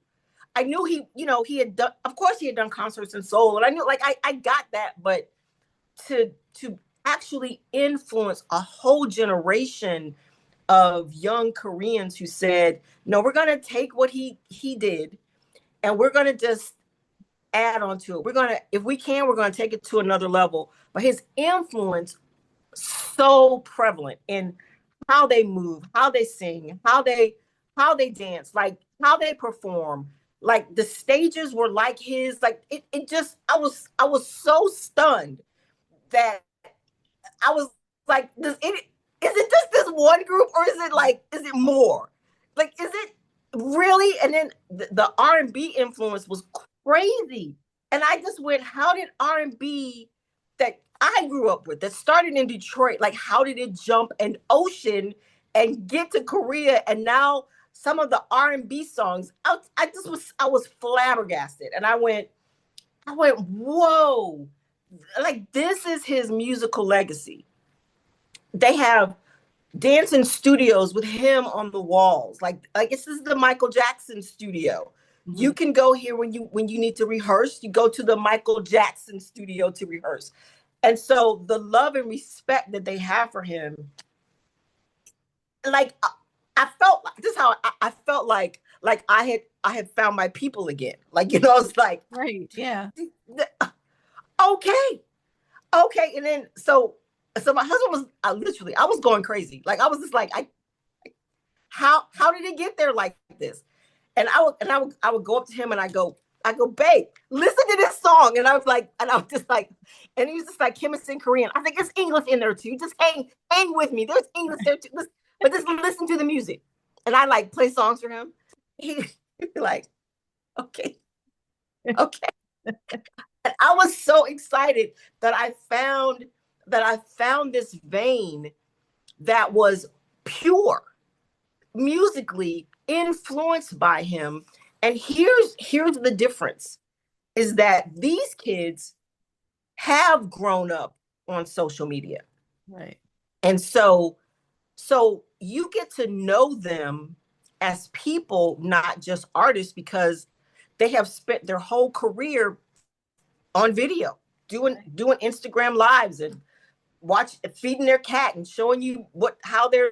he had done, of course he had done concerts in Seoul, and I knew, like, I got that, but to actually influence a whole generation of young Koreans who said, no, we're going to take what he did and we're going to just add on to it. We're going to, if we can, we're going to take it to another level. But his influence so prevalent in how they move, how they sing, how they dance, like how they perform. Like the stages were like his, like it just I was so stunned that I was like, is it just this one group, or is it more? Like, is it really? And then the R&B influence was crazy. And I just went, how did R&B that I grew up with, that started in Detroit, like how did it jump an ocean and get to Korea? And now some of the R&B songs, I was flabbergasted. And I went, whoa, like this is his musical legacy. They have dancing studios with him on the walls. Like this is the Michael Jackson studio. Mm-hmm. You can go here when you need to rehearse. You go to the Michael Jackson studio to rehearse. And so the love and respect that they have for him, like I felt like this is how I felt like I had found my people again. Like, it's like, Right. Yeah. okay, okay. And then so my husband was, I was going crazy. Like I was just like, how did it get there like this? And I would go up to him and I go, babe, listen to this song. And I was just like, and he was just like, him is in Korean. I think it's English in there too. Just hang with me. There's English there too. But just listen to the music. And I like play songs for him. He'd be like, okay, okay. And I was so excited that I found this vein that was pure, musically influenced by him. And here's the difference, is that these kids have grown up on social media. Right. And so you get to know them as people, not just artists, because they have spent their whole career on video, doing Instagram lives and feeding their cat and showing you how they're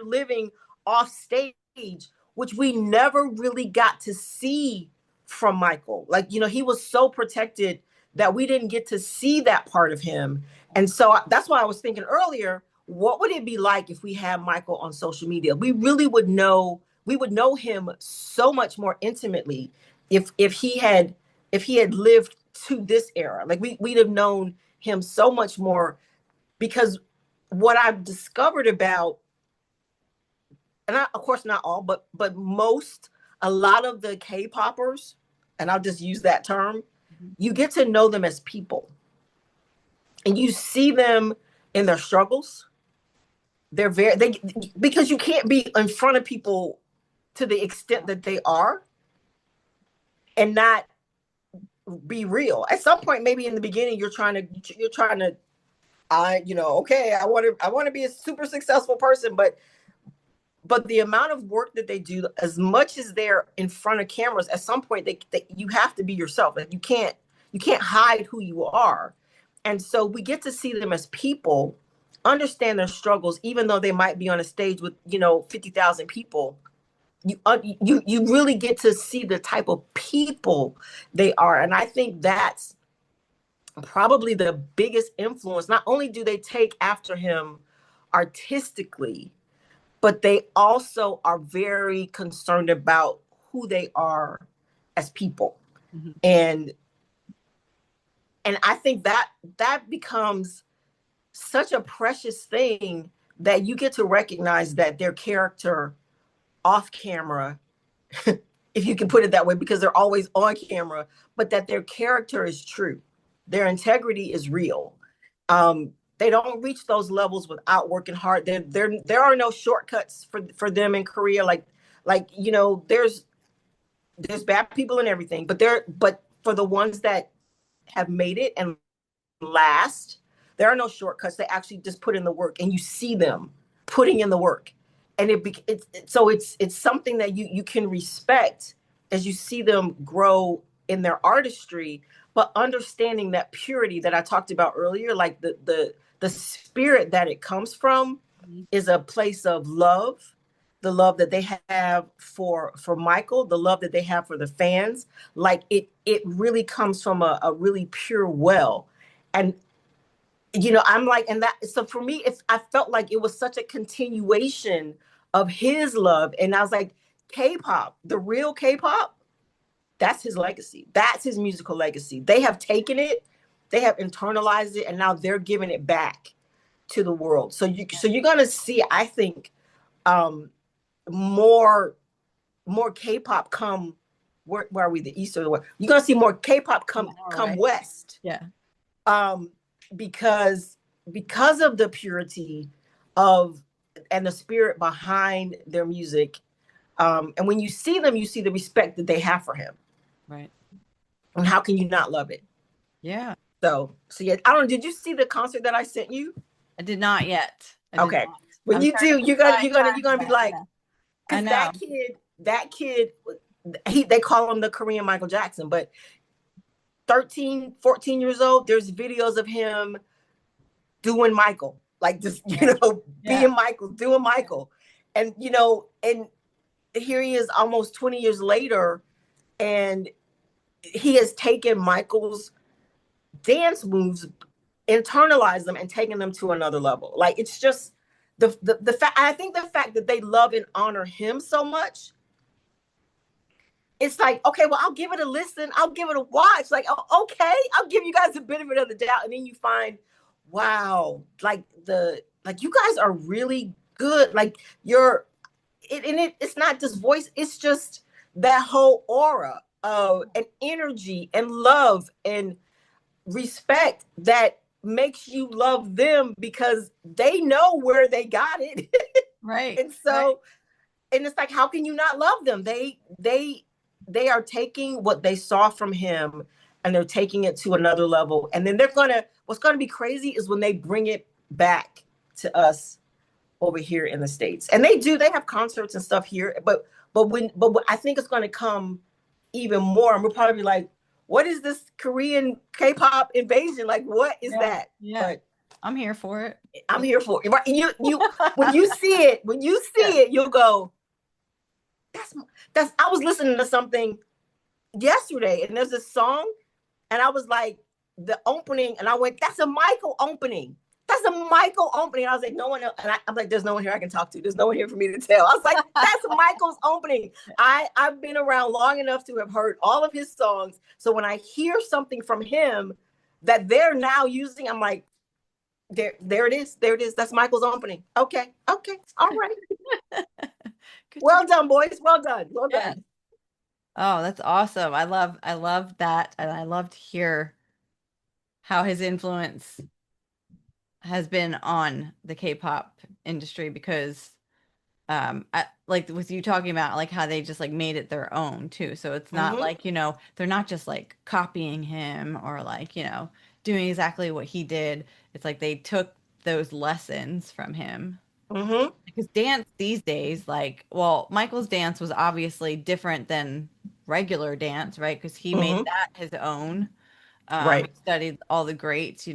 living off stage, which we never really got to see from Michael. Like, he was so protected that we didn't get to see that part of him. And so that's why I was thinking earlier, what would it be like if we had Michael on social media? We would know him so much more intimately if he had lived to this era. Like we'd have known him so much more, because what I've discovered about, and of course not all, but a lot of the K-poppers, and I'll just use that term, you get to know them as people, and you see them in their struggles. Because you can't be in front of people to the extent that they are and not be real. At some point, maybe in the beginning, you're trying to, okay, I want to be a super successful person, but the amount of work that they do, as much as they're in front of cameras, at some point you have to be yourself. Like you can't hide who you are. And so we get to see them as people, understand their struggles, even though they might be on a stage with 50,000 people. You really get to see the type of people they are. And I think that's probably the biggest influence. Not only do they take after him artistically, but they also are very concerned about who they are as people. Mm-hmm. And And I think that becomes such a precious thing that you get to recognize that their character off camera, if you can put it that way, because they're always on camera, but that their character is true. Their integrity is real. They don't reach those levels without working hard. There are no shortcuts for them in Korea. Like there's bad people and everything, but for the ones that have made it and last, there are no shortcuts. They actually just put in the work, and you see them putting in the work, and it's something that you can respect as you see them grow in their artistry, but understanding that purity that I talked about earlier, like the spirit that it comes from, Mhm. is a place of love, the love that they have for Michael, the love that they have for the fans. Like it really comes from a really pure well. And I'm like, and that, so for me, I felt like it was such a continuation of his love. And I was like, K-pop, the real K-pop, that's his legacy. That's his musical legacy. They have taken it, they have internalized it, and now they're giving it back to the world. So you're gonna see, I think, um, more K-pop come. Where are we? The east or the west? You're gonna see more K-pop All come right. west, Yeah. um, because of the purity of and the spirit behind their music. And when you see them, you see the respect that they have for him. Right. And how can you not love it? Yeah. So yeah, I don't know. Did you see the concert that I sent you? I did not yet. I did Okay. not. When I'm you starting do, to put my you're cards gonna be back. like, Yeah. I because know. that kid, they call him the Korean Michael Jackson, but 13, 14 years old, there's videos of him doing Michael, like just, Yeah. Yeah. being Michael, doing Michael. And, and here he is almost 20 years later, and he has taken Michael's dance moves, internalized them, and taken them to another level. Like, it's just the fact, I think the fact that they love and honor him so much, it's like, okay, well, I'll give it a listen. I'll give it a watch. Like, oh, okay, I'll give you guys the benefit of the doubt. And then you find, wow, like you guys are really good. Like it's not just voice. It's just that whole aura of and energy and love and respect that makes you love them because they know where they got it. Right. And Right. so, and it's like, how can you not love them? They are taking what they saw from him, and they're taking it to another level. And then what's gonna be crazy is when they bring it back to us over here in the States. And they have concerts and stuff here, but I think it's gonna come even more. And we'll probably be like, what is this Korean K-pop invasion? Like, what is Yeah. that? Yeah. But I'm here for it. I'm Let's here for it. Right? You when you Yeah. see it, you'll go, that's I was listening to something yesterday, and there's a song, and I was like, the opening, and I went, that's a Michael opening. That's a Michael opening. I was like, no one else. And I'm like, there's no one here I can talk to. There's no one here for me to tell. I was like, that's Michael's opening. I've been around long enough to have heard all of his songs. So when I hear something from him that they're now using, I'm like, there it is. There it is. That's Michael's opening. Okay. Okay. All right. Good to Well done, boys. Well done. Well yeah. done. Oh, that's awesome. I love that. And I love to hear how his influence has been on the K-pop industry because like with you talking about like how they just like made it their own too. So it's not Mm-hmm. like, they're not just like copying him or like, doing exactly what he did. It's like they took those lessons from him. Mm-hmm. Because dance these days, like, well, Michael's dance was obviously different than regular dance, right? Because he made Mm-hmm. that his own. He Right. studied all the greats,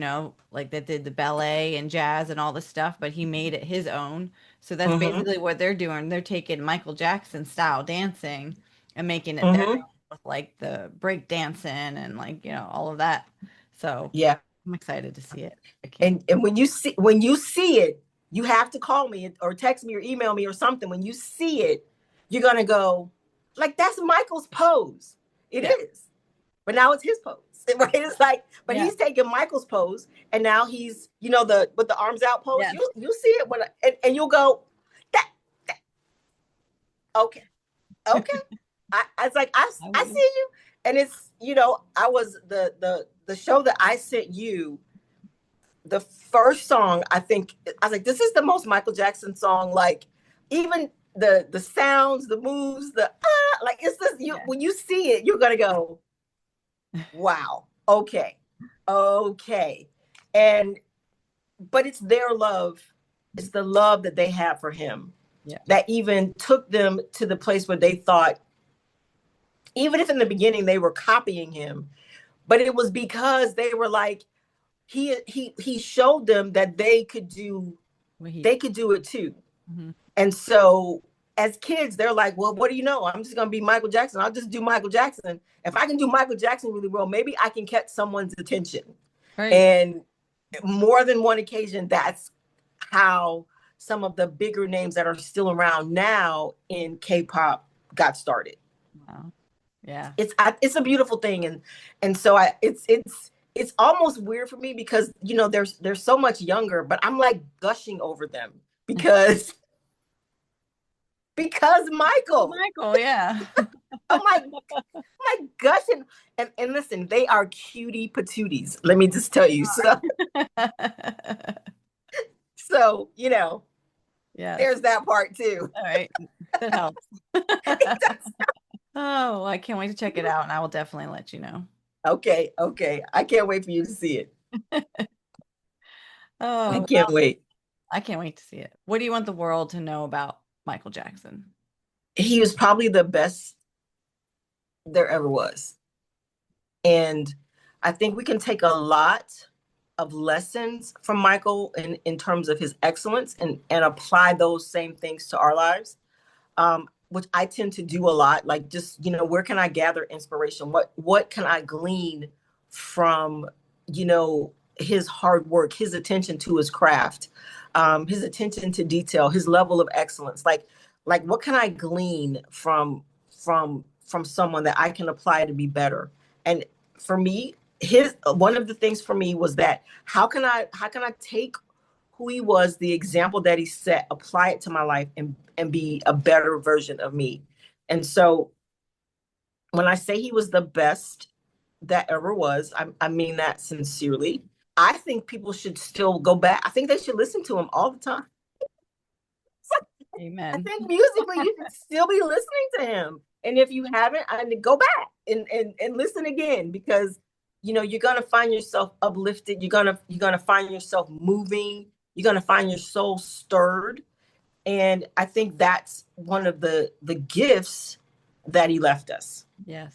like that did the ballet and jazz and all this stuff, but he made it his own. So that's Mm-hmm. basically what they're doing. They're taking Michael Jackson style dancing and making it their Mm-hmm. own with like the break dancing and like, all of that. So Yeah. I'm excited to see it. I can't. And when you see it, you have to call me or text me or email me or something. When you see it, you're gonna go, like, that's Michael's pose. It Yeah. is. But now it's his pose. right? It's like, but Yeah. he's taking Michael's pose, and now he's, the with the arms out pose. Yes. You see it and you'll go, that okay, okay. I was like, I I would. see you, and it's, I was the show that I sent you. The first song, I was like, this is the most Michael Jackson song. Like, even the sounds, the moves, like, it's just, Yeah. when you see it, you're gonna go, wow, okay, okay. And but it's their love, it's the love that they have for him Yeah. that even took them to the place where they thought, even if in the beginning they were copying him, but it was because they were like, he showed them that What he. they could do it too. Mhm. And so as kids, they're like, well, what do you know? I'm just going to be Michael Jackson. I'll just do Michael Jackson. If I can do Michael Jackson really well, maybe I can catch someone's attention. Right. And more than one occasion, that's how some of the bigger names that are still around now in K-pop got started. Wow. Yeah. It's a beautiful thing, and so it's almost weird for me because they're so much younger, but I'm like gushing over them because Michael. Michael, yeah. I'm like gushing, and listen, they are cutie patooties. Let me just tell you. So Yes. there's that part too. All right. That helps. Oh, I can't wait to check it out, and I will definitely let you know. Okay, okay. I can't wait for you to see it. I Oh, can't wait. I can't wait to see it. What do you want the world to know about Michael Jackson? He was probably the best there ever was. And I think we can take a lot of lessons from Michael in terms of his excellence and apply those same things to our lives, which I tend to do a lot. Like, just, where can I gather inspiration? What can I glean from, his hard work, his attention to his craft, his attention to detail, his level of excellence. Like what can I glean from someone that I can apply to be better? And for me, his one of the things for me was that how can I take who he was, the example that he set, apply it to my life and be a better version of me. And so when I say he was the best that ever was, I mean that sincerely. I think people should still go back. I think they should listen to him all the time. I Amen. think musically you should still be listening to him. And if you haven't, I mean, go back and listen again, because you're gonna find yourself uplifted. You're gonna find yourself moving. You're gonna find your soul stirred. And I think that's one of the gifts that he left us. Yes.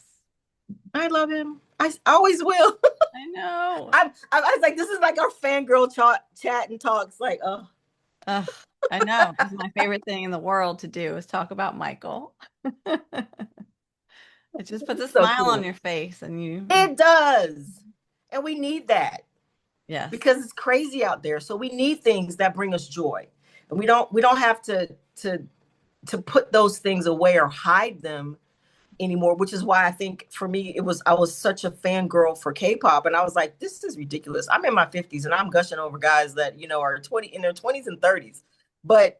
I love him. I always will. I know. I was like, this is like our fangirl chat and talks. Like, oh, Ugh, I know. It's my favorite thing in the world to do is talk about Michael. It just puts a so smile on cool. your face and you, It does, and we need that yes, because it's crazy out there. So we need things that bring us joy, and we don't have to put those things away or hide them anymore, which is why I think for me I was such a fangirl for K-pop, and I was like, this is ridiculous. I'm in my 50s and I'm gushing over guys that are 20 in their 20s and 30s, but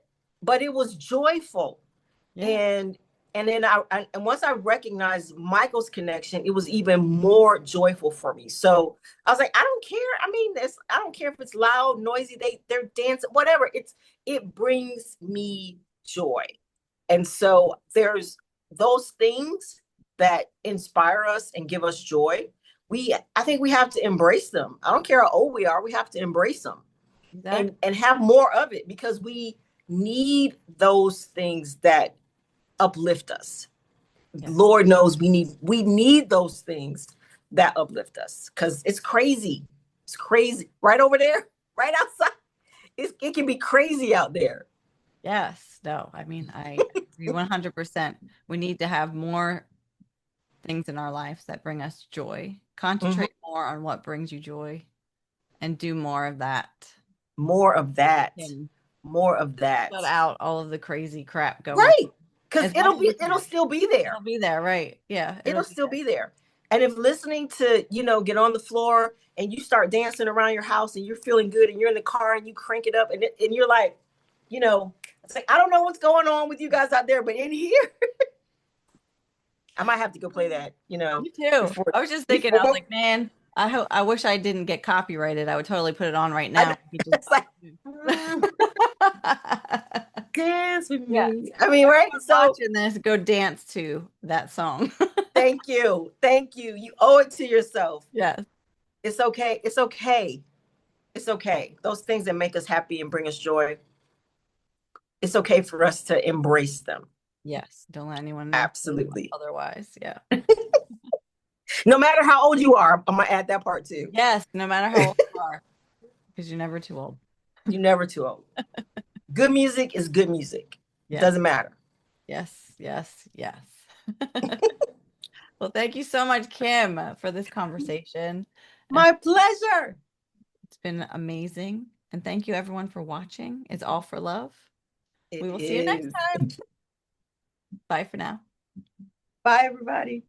it was joyful. yeah, And then and once I recognized Michael's connection, it was even more joyful for me. So I was like, I don't care. I mean, I don't care if it's loud, noisy, they're dancing, whatever. It brings me joy. And so there's those things that inspire us and give us joy. I think we have to embrace them. I don't care how old we are, we have to embrace them exactly. and have more of it, because we need those things that uplift us. Yes, Lord knows we need those things that uplift us, because it's crazy. It's crazy right over there, right outside. It can be crazy out there. yes. No, I mean, I agree 100%. We need to have more things in our lives that bring us joy. Mhm. Concentrate more on what brings you joy and do more of that. More of that. And More of shut that. out all of the crazy crap going Right. on Because as much as we it'll can. still be It'll there. be there, right? Yeah, it'll It'll be still there. be there. And if listening to, get on the floor and you start dancing around your house and you're feeling good and you're in the car and you crank it up and you're like, it's like, I don't know what's going on with you guys out there, but in here, I might have to go play that, Me too. before, I was just thinking, I was before like, man, I wish I didn't get copyrighted. I would totally put it on right now. You could it's like, just dance with yeah. me. I mean, right? So Watching this, go dance to that song. thank you. Thank you. You owe it to yourself. Yes. It's okay. It's okay. It's okay. Those things that make us happy and bring us joy, it's okay for us to embrace them. Yes. Don't let anyone tell you Absolutely. otherwise. Yeah. No matter how old you are, I'm gonna add that part too. Yes. No matter how old you are, because you're never too old. You're never too old. Good music is good music. It Yes. doesn't matter. Yes. Yes. Yes. Well, thank you so much, Kim, for this conversation. And My pleasure. it's been amazing. And thank you, everyone, for watching. It's all for love. It We will see you next is. time. Bye for now. Bye, everybody.